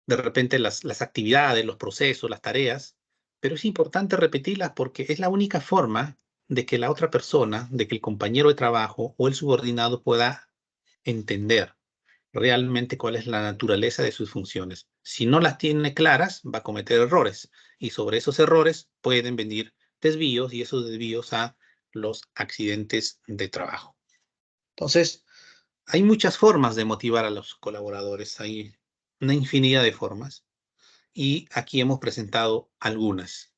Speaker 1: de repente las actividades, los procesos, las tareas, pero es importante repetirlas porque es la única forma de que la otra persona, de que el compañero de trabajo o el subordinado pueda entender realmente cuál es la naturaleza de sus funciones. Si no las tiene claras, va a cometer errores. Y sobre esos errores pueden venir desvíos y esos desvíos a los accidentes de trabajo. Entonces, hay muchas formas de motivar a los colaboradores. Hay una infinidad de formas. Y aquí hemos presentado algunas.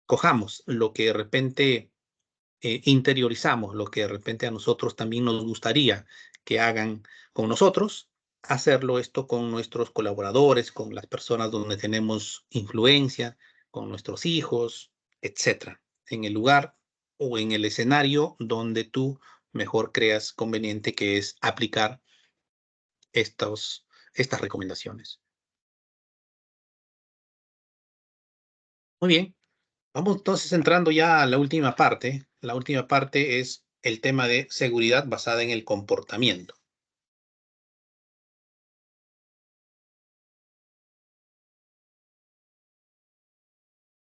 Speaker 1: Cojamos lo que de repente interiorizamos, lo que de repente a nosotros también nos gustaría que hagan con nosotros, hacerlo esto con nuestros colaboradores, con las personas donde tenemos influencia, con nuestros hijos, etcétera, en el lugar o en el escenario donde tú mejor creas conveniente, que es aplicar estas recomendaciones. Muy bien, vamos entonces entrando ya a la última parte. La última parte es el tema de seguridad basada en el comportamiento.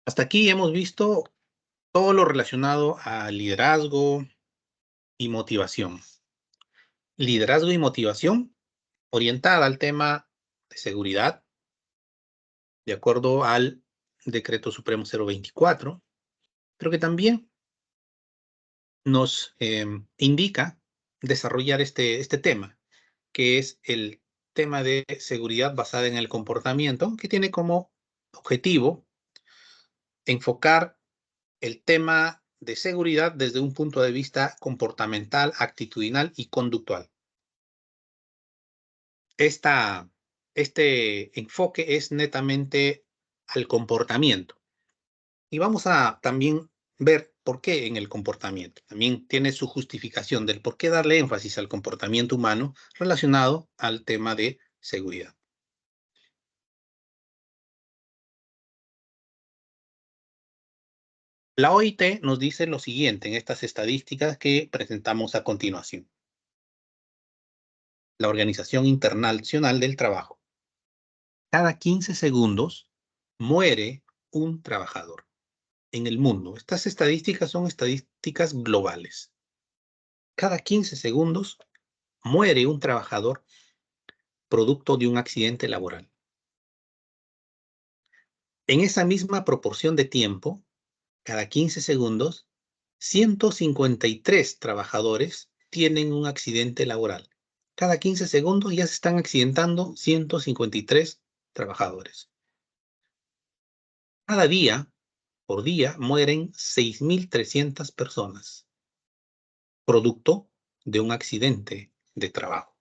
Speaker 1: Hasta aquí hemos visto todo lo relacionado a liderazgo y motivación. Liderazgo y motivación orientada al tema de seguridad, de acuerdo al Decreto Supremo 024, pero que también nos indica desarrollar este tema, que es el tema de seguridad basada en el comportamiento, que tiene como objetivo enfocar el tema de seguridad desde un punto de vista comportamental, actitudinal y conductual. Este enfoque es netamente al comportamiento. Y vamos a también ver por qué en el comportamiento. También tiene su justificación del por qué darle énfasis al comportamiento humano relacionado al tema de seguridad. La OIT nos dice lo siguiente en estas estadísticas que presentamos a continuación. La Organización Internacional del Trabajo. Cada 15 segundos muere un trabajador en el mundo. Estas estadísticas son estadísticas globales. Cada 15 segundos muere un trabajador producto de un accidente laboral. En esa misma proporción de tiempo, cada 15 segundos, 153 trabajadores tienen un accidente laboral. Cada 15 segundos ya se están accidentando 153 trabajadores. Cada día, por día, mueren 6.300 personas, producto de un accidente de trabajo.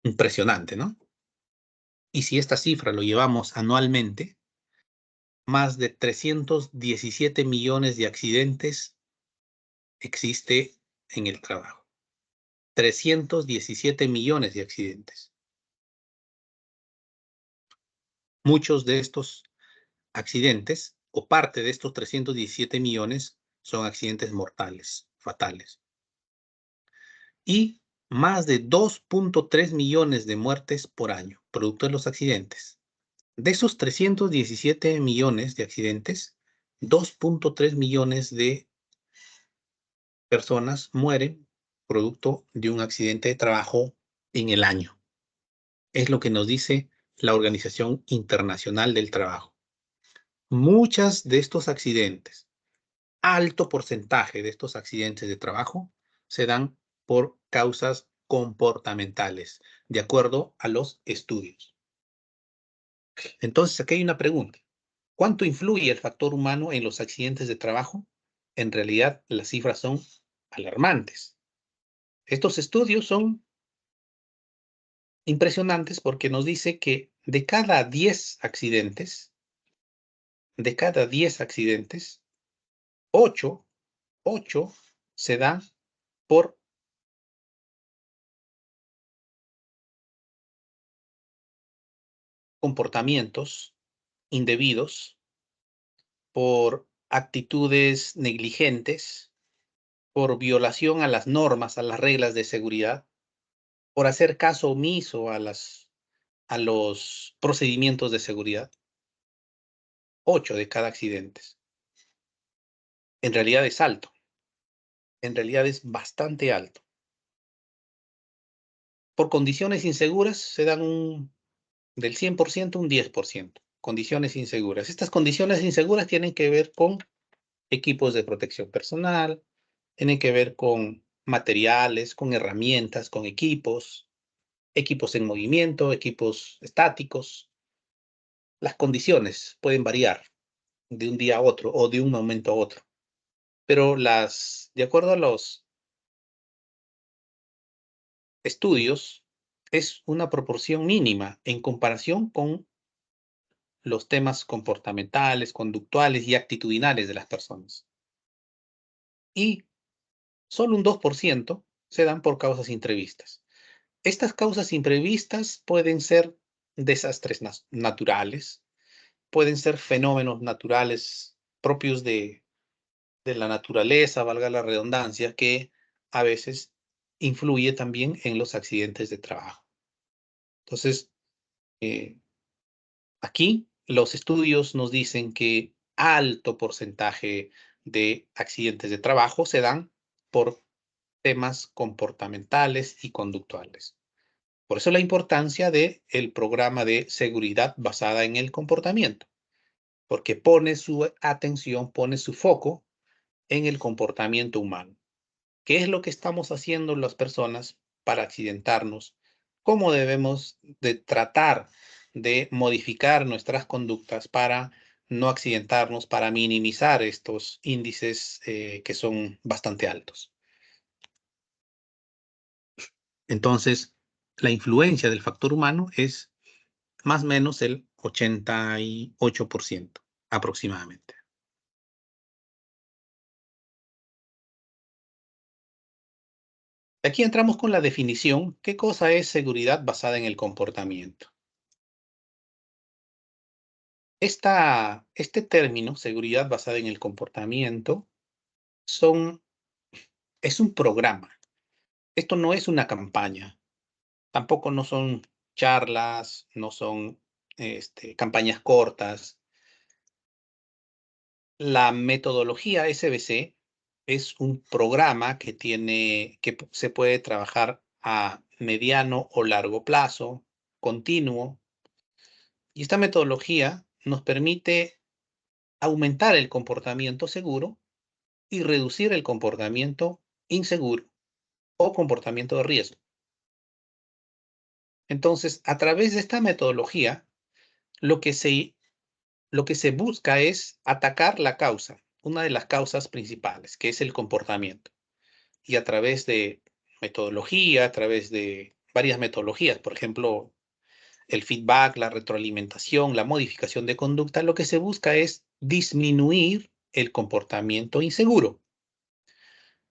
Speaker 1: Impresionante, ¿no? Y si esta cifra lo llevamos anualmente, más de 317 millones de accidentes existe en el trabajo. 317 millones de accidentes. Muchos de estos accidentes, o parte de estos 317 millones, son accidentes mortales, fatales. Y más de 2.3 millones de muertes por año, producto de los accidentes. De esos 317 millones de accidentes, 2.3 millones de personas mueren producto de un accidente de trabajo en el año. Es lo que nos dice la Organización Internacional del Trabajo. Muchos de estos accidentes, alto porcentaje de estos accidentes de trabajo, se dan por causas comportamentales, de acuerdo a los estudios. Entonces, aquí hay una pregunta. ¿Cuánto influye el factor humano en los accidentes de trabajo? En realidad, las cifras son alarmantes. Estos estudios son impresionantes porque nos dice que de cada 10 accidentes, 8 se dan por comportamientos indebidos, por actitudes negligentes, por violación a las normas, a las reglas de seguridad, por hacer caso omiso a los procedimientos de seguridad. 8 de cada accidente. En realidad es alto. En realidad es bastante alto. Por condiciones inseguras se dan Del 100%, un 10%. Condiciones inseguras. Estas condiciones inseguras tienen que ver con equipos de protección personal, tienen que ver con materiales, con herramientas, con equipos en movimiento, equipos estáticos. Las condiciones pueden variar de un día a otro o de un momento a otro, pero de acuerdo a los estudios, es una proporción mínima en comparación con los temas comportamentales, conductuales y actitudinales de las personas. Y solo un 2% se dan por causas imprevistas. Estas causas imprevistas pueden ser desastres naturales, pueden ser fenómenos naturales propios de la naturaleza, valga la redundancia, que a veces influye también en los accidentes de trabajo. Entonces, aquí los estudios nos dicen que alto porcentaje de accidentes de trabajo se dan por temas comportamentales y conductuales. Por eso la importancia del programa de seguridad basada en el comportamiento, porque pone su atención, pone su foco en el comportamiento humano. ¿Qué es lo que estamos haciendo las personas para accidentarnos? ¿Cómo debemos de tratar de modificar nuestras conductas para no accidentarnos, para minimizar estos índices que son bastante altos? Entonces, la influencia del factor humano es más o menos el 88% aproximadamente. Aquí entramos con la definición. ¿Qué cosa es seguridad basada en el comportamiento? Este término, seguridad basada en el comportamiento, es un programa. Esto no es una campaña. Tampoco no son charlas, no son campañas cortas. La metodología SBC es un programa que se puede trabajar a mediano o largo plazo, continuo. Y esta metodología nos permite aumentar el comportamiento seguro y reducir el comportamiento inseguro o comportamiento de riesgo. Entonces, a través de esta metodología, lo que se busca es atacar la causa, una de las causas principales, que es el comportamiento. Y a través de metodología, a través de varias metodologías, por ejemplo, el feedback, la retroalimentación, la modificación de conducta, lo que se busca es disminuir el comportamiento inseguro.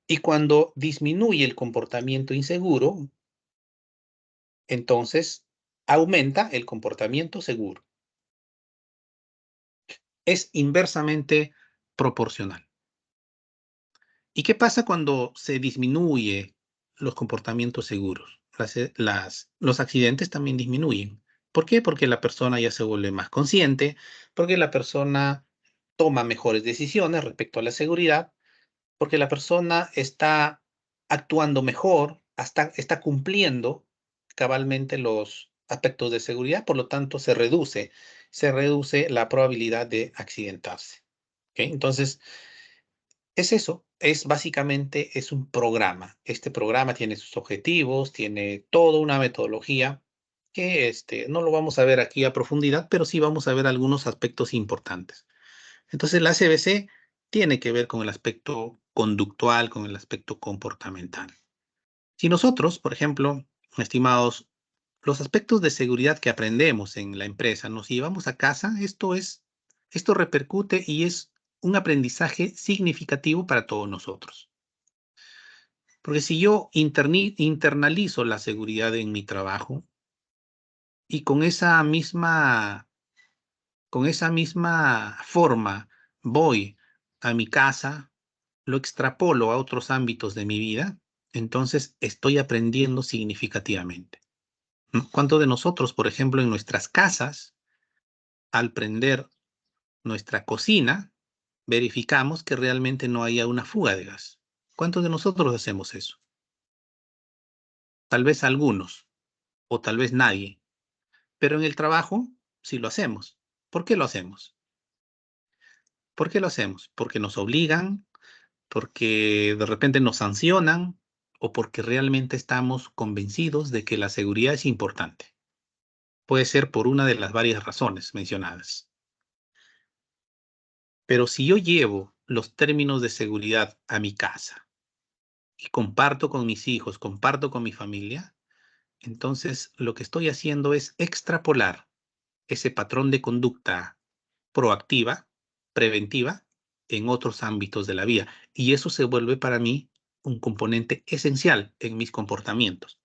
Speaker 1: Y cuando disminuye el comportamiento inseguro, entonces aumenta el comportamiento seguro. Es inversamente proporcional. ¿Y qué pasa cuando se disminuye los comportamientos seguros? Los accidentes también disminuyen. ¿Por qué? Porque la persona ya se vuelve más consciente, porque la persona toma mejores decisiones respecto a la seguridad, porque la persona está actuando mejor, está cumpliendo cabalmente los aspectos de seguridad, por lo tanto se reduce la probabilidad de accidentarse. ¿Okay? Entonces, es eso, básicamente es un programa. Este programa tiene sus objetivos, tiene toda una metodología que no lo vamos a ver aquí a profundidad, pero sí vamos a ver algunos aspectos importantes. Entonces, la CBC tiene que ver con el aspecto conductual, con el aspecto comportamental. Si nosotros, por ejemplo, estimados, los aspectos de seguridad que aprendemos en la empresa nos llevamos a casa, esto repercute y es un aprendizaje significativo para todos nosotros. Porque si yo internalizo la seguridad en mi trabajo y con esa misma forma voy a mi casa, lo extrapolo a otros ámbitos de mi vida, entonces estoy aprendiendo significativamente. ¿Cuántos de nosotros, por ejemplo, en nuestras casas, al prender nuestra cocina, verificamos que realmente no haya una fuga de gas? ¿Cuántos de nosotros hacemos eso? Tal vez algunos, o tal vez nadie. pero en el trabajo sí lo hacemos. ¿Por qué lo hacemos? ¿Por qué lo hacemos? Porque nos obligan, porque de repente nos sancionan o porque realmente estamos convencidos de que la seguridad es importante. Puede ser por una de las varias razones mencionadas. Pero si yo llevo los términos de seguridad a mi casa y comparto con mis hijos, comparto con mi familia, entonces lo que estoy haciendo es extrapolar ese patrón de conducta proactiva, preventiva, en otros ámbitos de la vida. Y eso se vuelve para mí un componente esencial en mis comportamientos.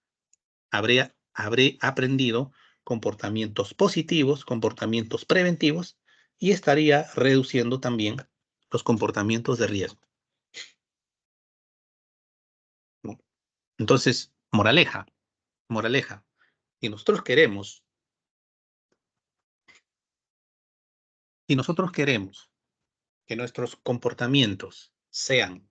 Speaker 1: Habré aprendido comportamientos positivos, comportamientos preventivos, y estaría reduciendo también los comportamientos de riesgo. Entonces, moraleja, si nosotros queremos que nuestros comportamientos sean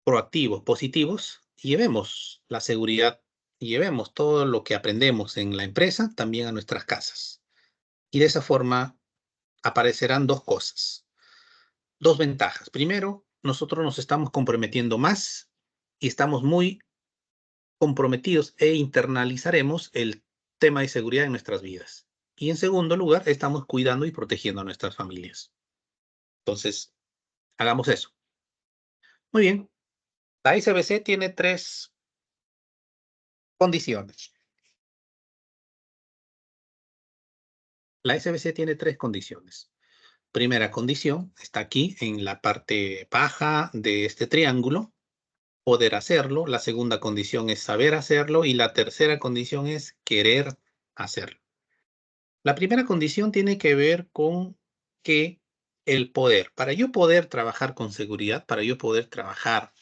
Speaker 1: proactivos, positivos, llevemos la seguridad y llevemos todo lo que aprendemos en la empresa también a nuestras casas. Y de esa forma aparecerán dos cosas, dos ventajas. Primero, nosotros nos estamos comprometiendo más y estamos muy comprometidos e internalizaremos el tema de seguridad en nuestras vidas. Y en segundo lugar, estamos cuidando y protegiendo a nuestras familias. Entonces, hagamos eso. Muy bien. La ICBC tiene tres condiciones. La SBC tiene tres condiciones. Primera condición está aquí en la parte baja de este triángulo, poder hacerlo. La segunda condición es saber hacerlo y la tercera condición es querer hacerlo. La primera condición tiene que ver con que el poder, para yo poder trabajar con seguridad, para yo poder trabajar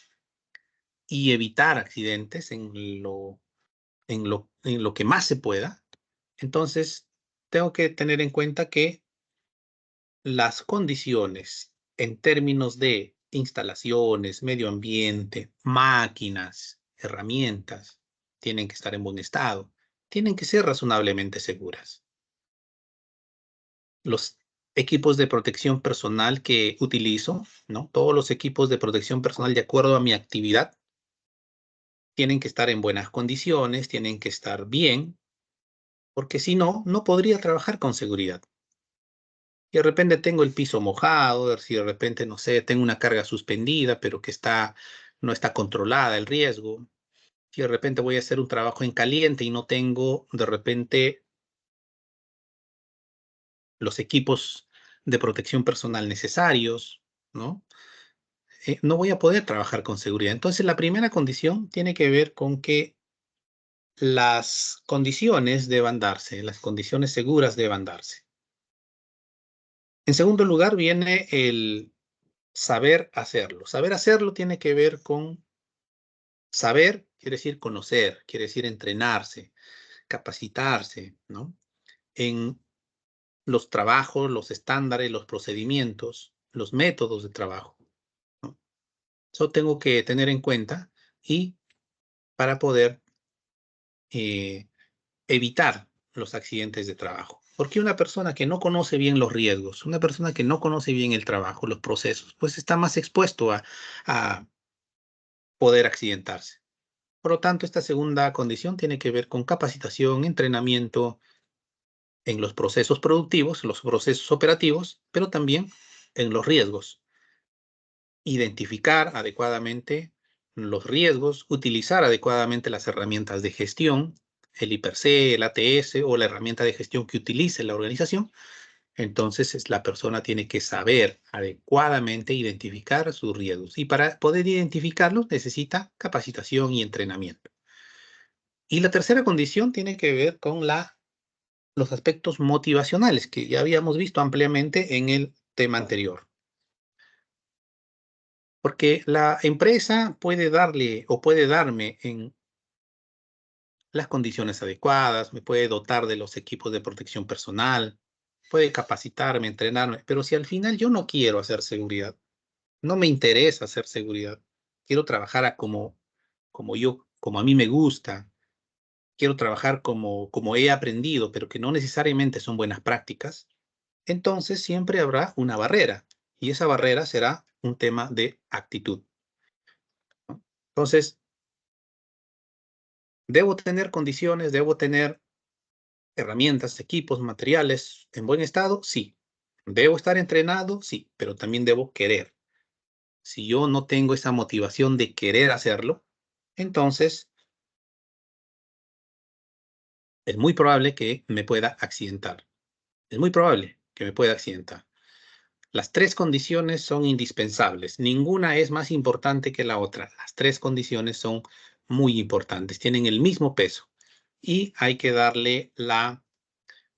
Speaker 1: y evitar accidentes en lo que más se pueda, entonces tengo que tener en cuenta que las condiciones en términos de instalaciones, medio ambiente, máquinas, herramientas, tienen que estar en buen estado, tienen que ser razonablemente seguras. Los equipos de protección personal que utilizo, ¿no? Todos los equipos de protección personal de acuerdo a mi actividad, tienen que estar en buenas condiciones, tienen que estar bien, porque si no, no podría trabajar con seguridad. Y de repente tengo el piso mojado, si de repente, no sé, tengo una carga suspendida, pero que no está controlada el riesgo. Si de repente voy a hacer un trabajo en caliente y no tengo de repente los equipos de protección personal necesarios, ¿no? No voy a poder trabajar con seguridad. Entonces, la primera condición tiene que ver con que las condiciones deban darse, las condiciones seguras deban darse. En segundo lugar, viene el saber hacerlo. Saber hacerlo tiene que ver con saber, quiere decir conocer, quiere decir entrenarse, capacitarse, ¿no? En los trabajos, los estándares, los procedimientos, los métodos de trabajo, ¿no? Eso tengo que tener en cuenta y para poder evitar los accidentes de trabajo. Porque una persona que no conoce bien los riesgos, una persona que no conoce bien el trabajo, los procesos, pues está más expuesto a poder accidentarse. Por lo tanto, esta segunda condición tiene que ver con capacitación, entrenamiento en los procesos productivos, los procesos operativos, pero también en los riesgos. Identificar adecuadamente los riesgos, utilizar adecuadamente las herramientas de gestión, el I+C, el ATS o la herramienta de gestión que utilice la organización. Entonces, la persona tiene que saber adecuadamente identificar sus riesgos. Y para poder identificarlos necesita capacitación y entrenamiento. Y la tercera condición tiene que ver con los aspectos motivacionales que ya habíamos visto ampliamente en el tema anterior. Porque la empresa puede darle o puede darme en las condiciones adecuadas, me puede dotar de los equipos de protección personal, puede capacitarme, entrenarme, pero si al final yo no quiero hacer seguridad, no me interesa hacer seguridad, quiero trabajar como a mí me gusta, quiero trabajar como he aprendido, pero que no necesariamente son buenas prácticas, entonces siempre habrá una barrera. Y esa barrera será un tema de actitud, ¿no? Entonces, debo tener condiciones, debo tener herramientas, equipos, materiales en buen estado, sí. Debo estar entrenado, sí, pero también debo querer. Si yo no tengo esa motivación de querer hacerlo, entonces es muy probable que me pueda accidentar. Es muy probable que me pueda accidentar. Las tres condiciones son indispensables. Ninguna es más importante que la otra. Las tres condiciones son muy importantes, tienen el mismo peso y hay que darle la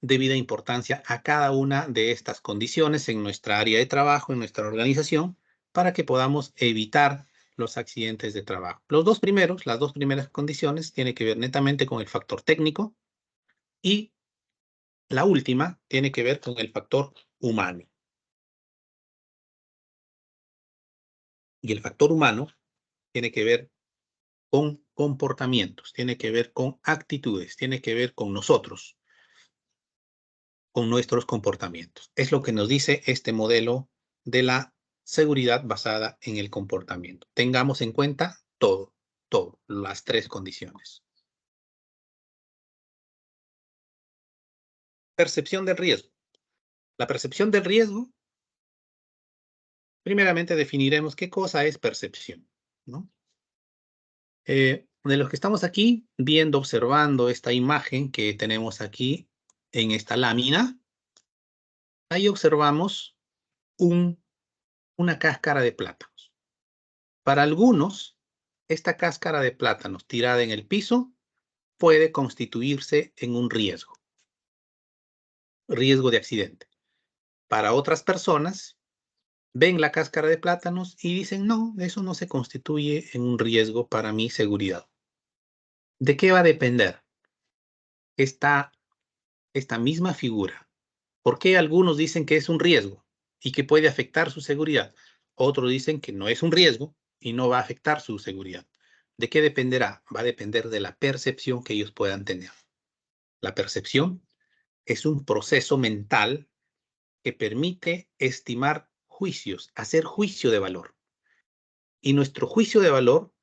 Speaker 1: debida importancia a cada una de estas condiciones en nuestra área de trabajo, en nuestra organización, para que podamos evitar los accidentes de trabajo. Las dos primeras condiciones tienen que ver netamente con el factor técnico y la última tiene que ver con el factor humano. Y el factor humano tiene que ver con comportamientos, tiene que ver con actitudes, tiene que ver con nosotros, con nuestros comportamientos. Es lo que nos dice este modelo de la seguridad basada en el comportamiento. Tengamos en cuenta todo, las tres condiciones. Percepción del riesgo. La percepción del riesgo, primeramente definiremos qué cosa es percepción, ¿no? De los que estamos aquí viendo, observando esta imagen que tenemos aquí en esta lámina, ahí observamos una cáscara de plátanos. Para algunos, esta cáscara de plátanos tirada en el piso puede constituirse en un riesgo de accidente. Para otras personas, ven la cáscara de plátanos y dicen, no, eso no se constituye en un riesgo para mi seguridad. ¿De qué va a depender esta misma figura? ¿Por qué algunos dicen que es un riesgo y que puede afectar su seguridad? Otros dicen que no es un riesgo y no va a afectar su seguridad. ¿De qué dependerá? Va a depender de la percepción que ellos puedan tener. La percepción es un proceso mental que permite estimar juicios, hacer juicio de valor. Y nuestro juicio de valor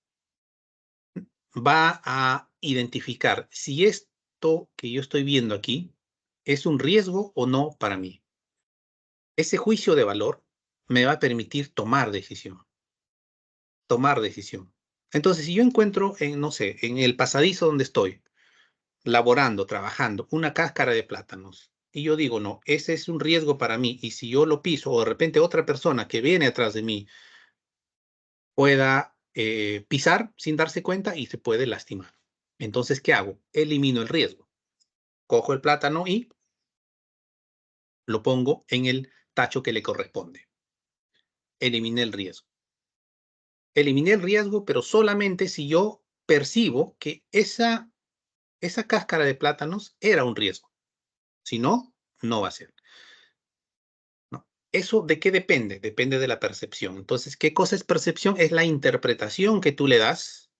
Speaker 1: va a identificar si esto que yo estoy viendo aquí es un riesgo o no para mí. Ese juicio de valor me va a permitir tomar decisión. Entonces, si yo encuentro no sé, en el pasadizo donde estoy, laborando, trabajando, una cáscara de plátanos, y yo digo, no, ese es un riesgo para mí, y si yo lo piso, o de repente otra persona que viene atrás de mí pueda pisar sin darse cuenta y se puede lastimar. Entonces, ¿qué hago? Elimino el riesgo. Cojo el plátano y lo pongo en el tacho que le corresponde. Eliminé el riesgo. Eliminé el riesgo, pero solamente si yo percibo que esa cáscara de plátanos era un riesgo. Si no, no va a ser. ¿No? ¿Eso de qué depende? Depende de la percepción. Entonces, ¿qué cosa es percepción? Es la interpretación que tú le das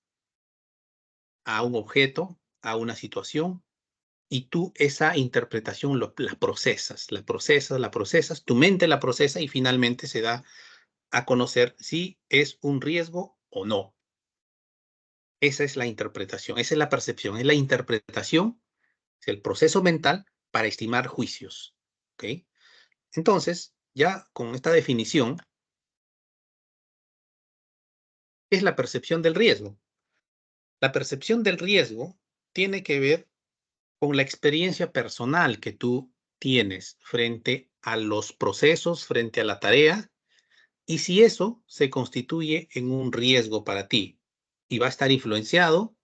Speaker 1: a un objeto, a una situación, y tú esa interpretación la procesas, tu mente la procesa y finalmente se da a conocer si es un riesgo o no. Esa es la interpretación, esa es la percepción, es la interpretación, es el proceso mental para estimar juicios. ¿Ok? Entonces, ya con esta definición, ¿qué es la percepción del riesgo? La percepción del riesgo tiene que ver con la experiencia personal que tú tienes frente a los procesos, frente a la tarea, y si eso se constituye en un riesgo para ti y va a estar influenciado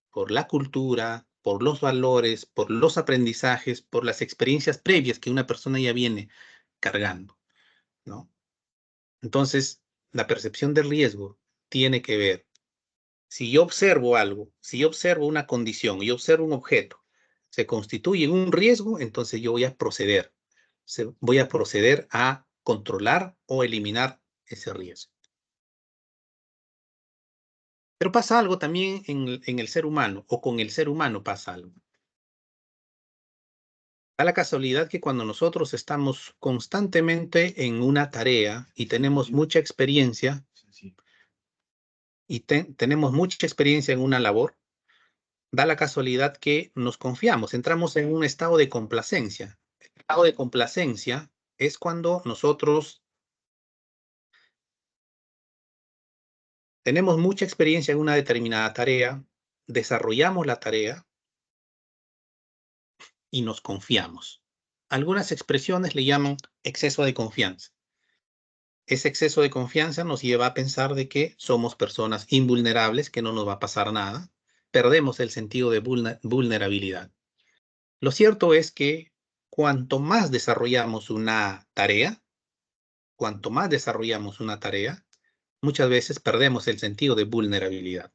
Speaker 1: por la cultura, por los valores, por los aprendizajes, por las experiencias previas que una persona ya viene cargando, ¿no? Entonces, la percepción del riesgo tiene que ver, si yo observo algo, si yo observo una condición, yo observo un objeto, se constituye en un riesgo, entonces yo voy a proceder. Voy a proceder a controlar o eliminar ese riesgo. Pero pasa algo también en el ser humano, o con el ser humano pasa algo. Da la casualidad que cuando nosotros estamos constantemente en una tarea y tenemos mucha experiencia, tenemos mucha experiencia en una labor, da la casualidad que nos confiamos, entramos en un estado de complacencia. El estado de complacencia es cuando nosotros tenemos mucha experiencia en una determinada tarea, desarrollamos la tarea y nos confiamos. Algunas expresiones le llaman exceso de confianza. Ese exceso de confianza nos lleva a pensar de que somos personas invulnerables, que no nos va a pasar nada. Perdemos el sentido de vulnerabilidad. Lo cierto es que cuanto más desarrollamos una tarea, muchas veces perdemos el sentido de vulnerabilidad.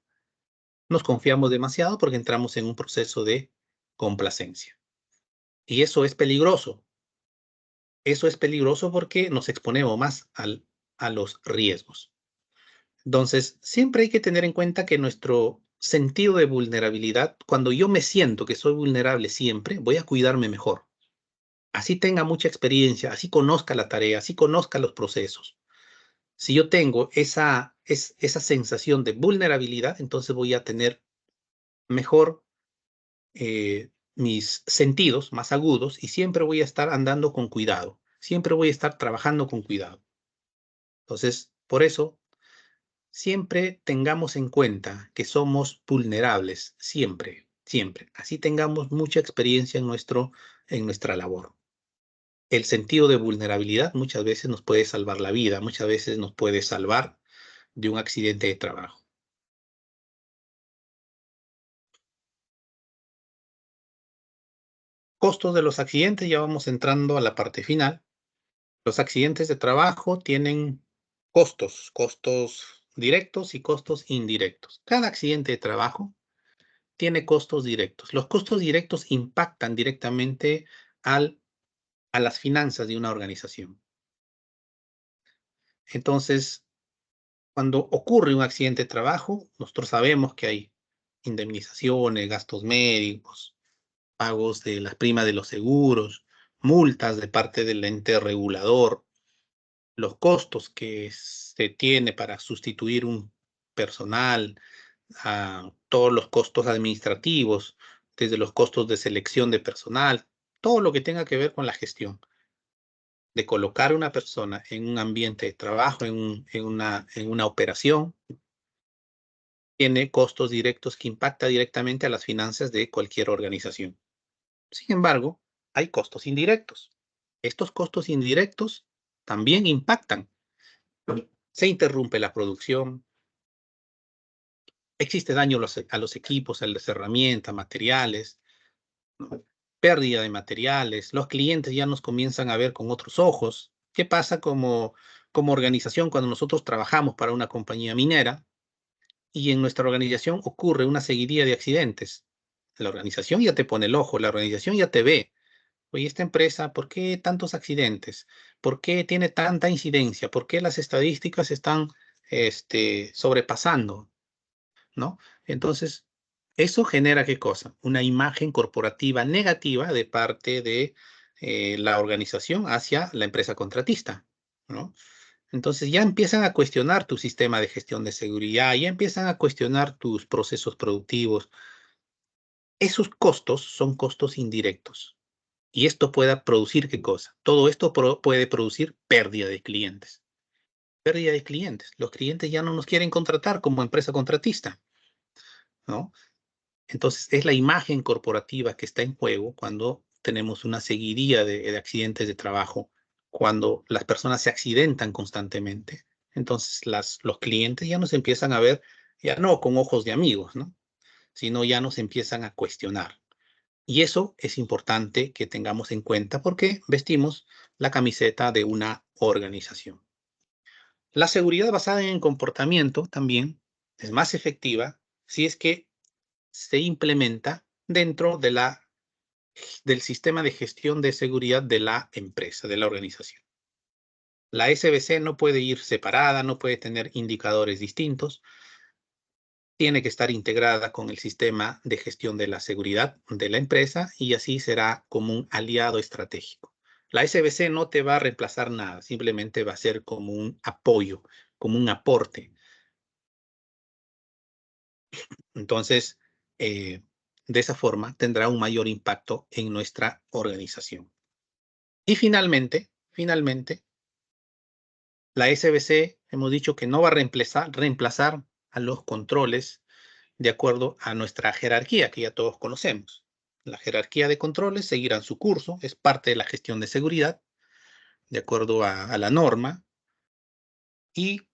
Speaker 1: Nos confiamos demasiado porque entramos en un proceso de complacencia. Y eso es peligroso. Eso es peligroso porque nos exponemos más a los riesgos. Entonces, siempre hay que tener en cuenta que nuestro sentido de vulnerabilidad, cuando yo me siento que soy vulnerable siempre, voy a cuidarme mejor. Así tenga mucha experiencia, así conozca la tarea, así conozca los procesos. Si yo tengo esa sensación de vulnerabilidad, entonces voy a tener mejor mis sentidos más agudos y siempre voy a estar andando con cuidado. Siempre voy a estar trabajando con cuidado. Entonces, por eso, siempre tengamos en cuenta que somos vulnerables, siempre, siempre. Así tengamos mucha experiencia en nuestra labor. El sentido de vulnerabilidad muchas veces nos puede salvar la vida, muchas veces nos puede salvar de un accidente de trabajo. Costos de los accidentes, ya vamos entrando a la parte final. Los accidentes de trabajo tienen costos directos y costos indirectos. Cada accidente de trabajo tiene costos directos. Los costos directos impactan directamente a las finanzas de una organización. Entonces, cuando ocurre un accidente de trabajo, nosotros sabemos que hay indemnizaciones, gastos médicos, pagos de las primas de los seguros, multas de parte del ente regulador, los costos que se tiene para sustituir un personal, a todos los costos administrativos, desde los costos de selección de personal, todo lo que tenga que ver con la gestión de colocar a una persona en un ambiente de trabajo, en una operación, tiene costos directos que impacta directamente a las finanzas de cualquier organización. Sin embargo, hay costos indirectos. Estos costos indirectos también impactan. Se interrumpe la producción, existe daño a los equipos, a las herramientas, materiales, ¿no? Pérdida de materiales, los clientes ya nos comienzan a ver con otros ojos. ¿Qué pasa como organización cuando nosotros trabajamos para una compañía minera y en nuestra organización ocurre una seguidilla de accidentes? La organización ya te pone el ojo, la organización ya te ve. Oye, esta empresa, ¿por qué tantos accidentes? ¿Por qué tiene tanta incidencia? ¿Por qué las estadísticas están sobrepasando? ¿No? Entonces, eso genera ¿qué cosa? Una imagen corporativa negativa de parte de la organización hacia la empresa contratista, ¿no? Entonces ya empiezan a cuestionar tu sistema de gestión de seguridad, ya empiezan a cuestionar tus procesos productivos. Esos costos son costos indirectos. Y esto puede producir ¿qué cosa? Todo esto puede producir pérdida de clientes. Pérdida de clientes. Los clientes ya no nos quieren contratar como empresa contratista, ¿no? Entonces, es la imagen corporativa que está en juego cuando tenemos una seguidilla de accidentes de trabajo, cuando las personas se accidentan constantemente. Entonces, los clientes ya nos empiezan a ver, ya no con ojos de amigos, ¿no? Sino ya nos empiezan a cuestionar. Y eso es importante que tengamos en cuenta porque vestimos la camiseta de una organización. La seguridad basada en el comportamiento también es más efectiva si es que se implementa dentro del sistema de gestión de seguridad de la empresa, de la organización. La SBC no puede ir separada, no puede tener indicadores distintos. tiene que estar integrada con el sistema de gestión de la seguridad de la empresa y así será como un aliado estratégico. La SBC no te va a reemplazar nada, simplemente va a ser como un apoyo, como un aporte. Entonces, de esa forma tendrá un mayor impacto en nuestra organización. Y finalmente, la SBC hemos dicho que no va a reemplazar a los controles de acuerdo a nuestra jerarquía, que ya todos conocemos. La jerarquía de controles seguirán su curso, es parte de la gestión de seguridad, de acuerdo a la norma. Y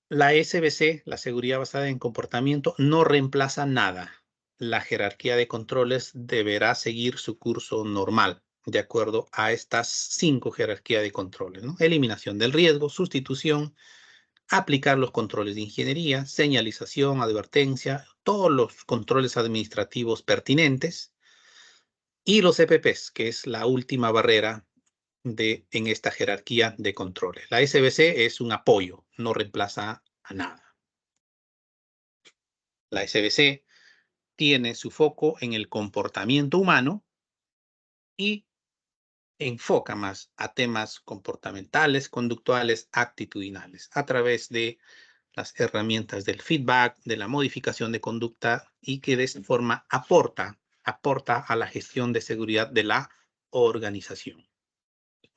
Speaker 1: la SBC, la seguridad basada en comportamiento, no reemplaza nada. La jerarquía de controles deberá seguir su curso normal, de acuerdo a estas 5 jerarquías de controles, ¿no? Eliminación del riesgo, sustitución, aplicar los controles de ingeniería, señalización, advertencia, todos los controles administrativos pertinentes y los EPPs, que es la última barrera en esta jerarquía de controles. La SBC es un apoyo, no reemplaza a nada. La SBC tiene su foco en el comportamiento humano y enfoca más a temas comportamentales, conductuales, actitudinales, a través de las herramientas del feedback, de la modificación de conducta y que de esa forma aporta a la gestión de seguridad de la organización.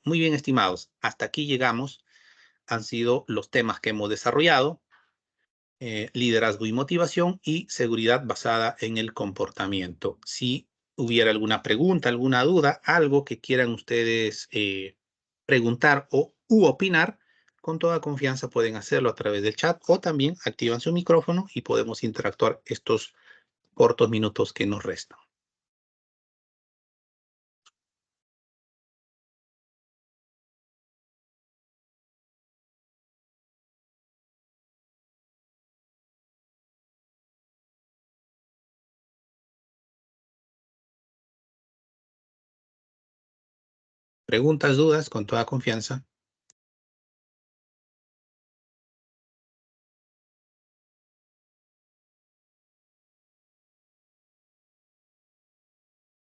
Speaker 1: Muy bien, estimados, hasta aquí llegamos. Han sido los temas que hemos desarrollado: liderazgo y motivación y seguridad basada en el comportamiento. Si hubiera alguna pregunta, alguna duda, algo que quieran ustedes preguntar u opinar, con toda confianza pueden hacerlo a través del chat o también activan su micrófono y podemos interactuar estos cortos minutos que nos restan. Preguntas, dudas, con toda confianza.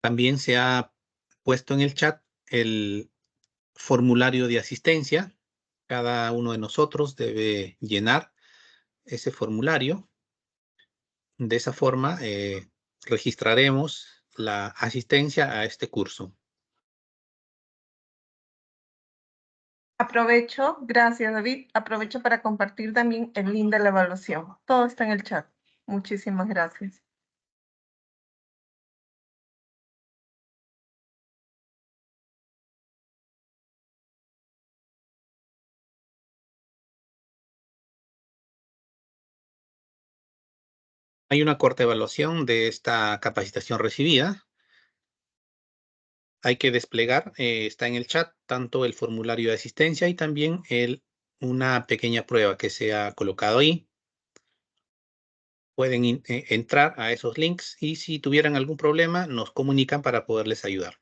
Speaker 1: También se ha puesto en el chat el formulario de asistencia. Cada uno de nosotros debe llenar ese formulario. De esa forma, registraremos la asistencia a este curso.
Speaker 3: Aprovecho, gracias David, aprovecho para compartir también el link de la evaluación. Todo está en el chat. Muchísimas gracias.
Speaker 1: Hay una corta evaluación de esta capacitación recibida. Hay que desplegar, está en el chat, tanto el formulario de asistencia y también una pequeña prueba que se ha colocado ahí. Pueden entrar a esos links y si tuvieran algún problema nos comunican para poderles ayudar.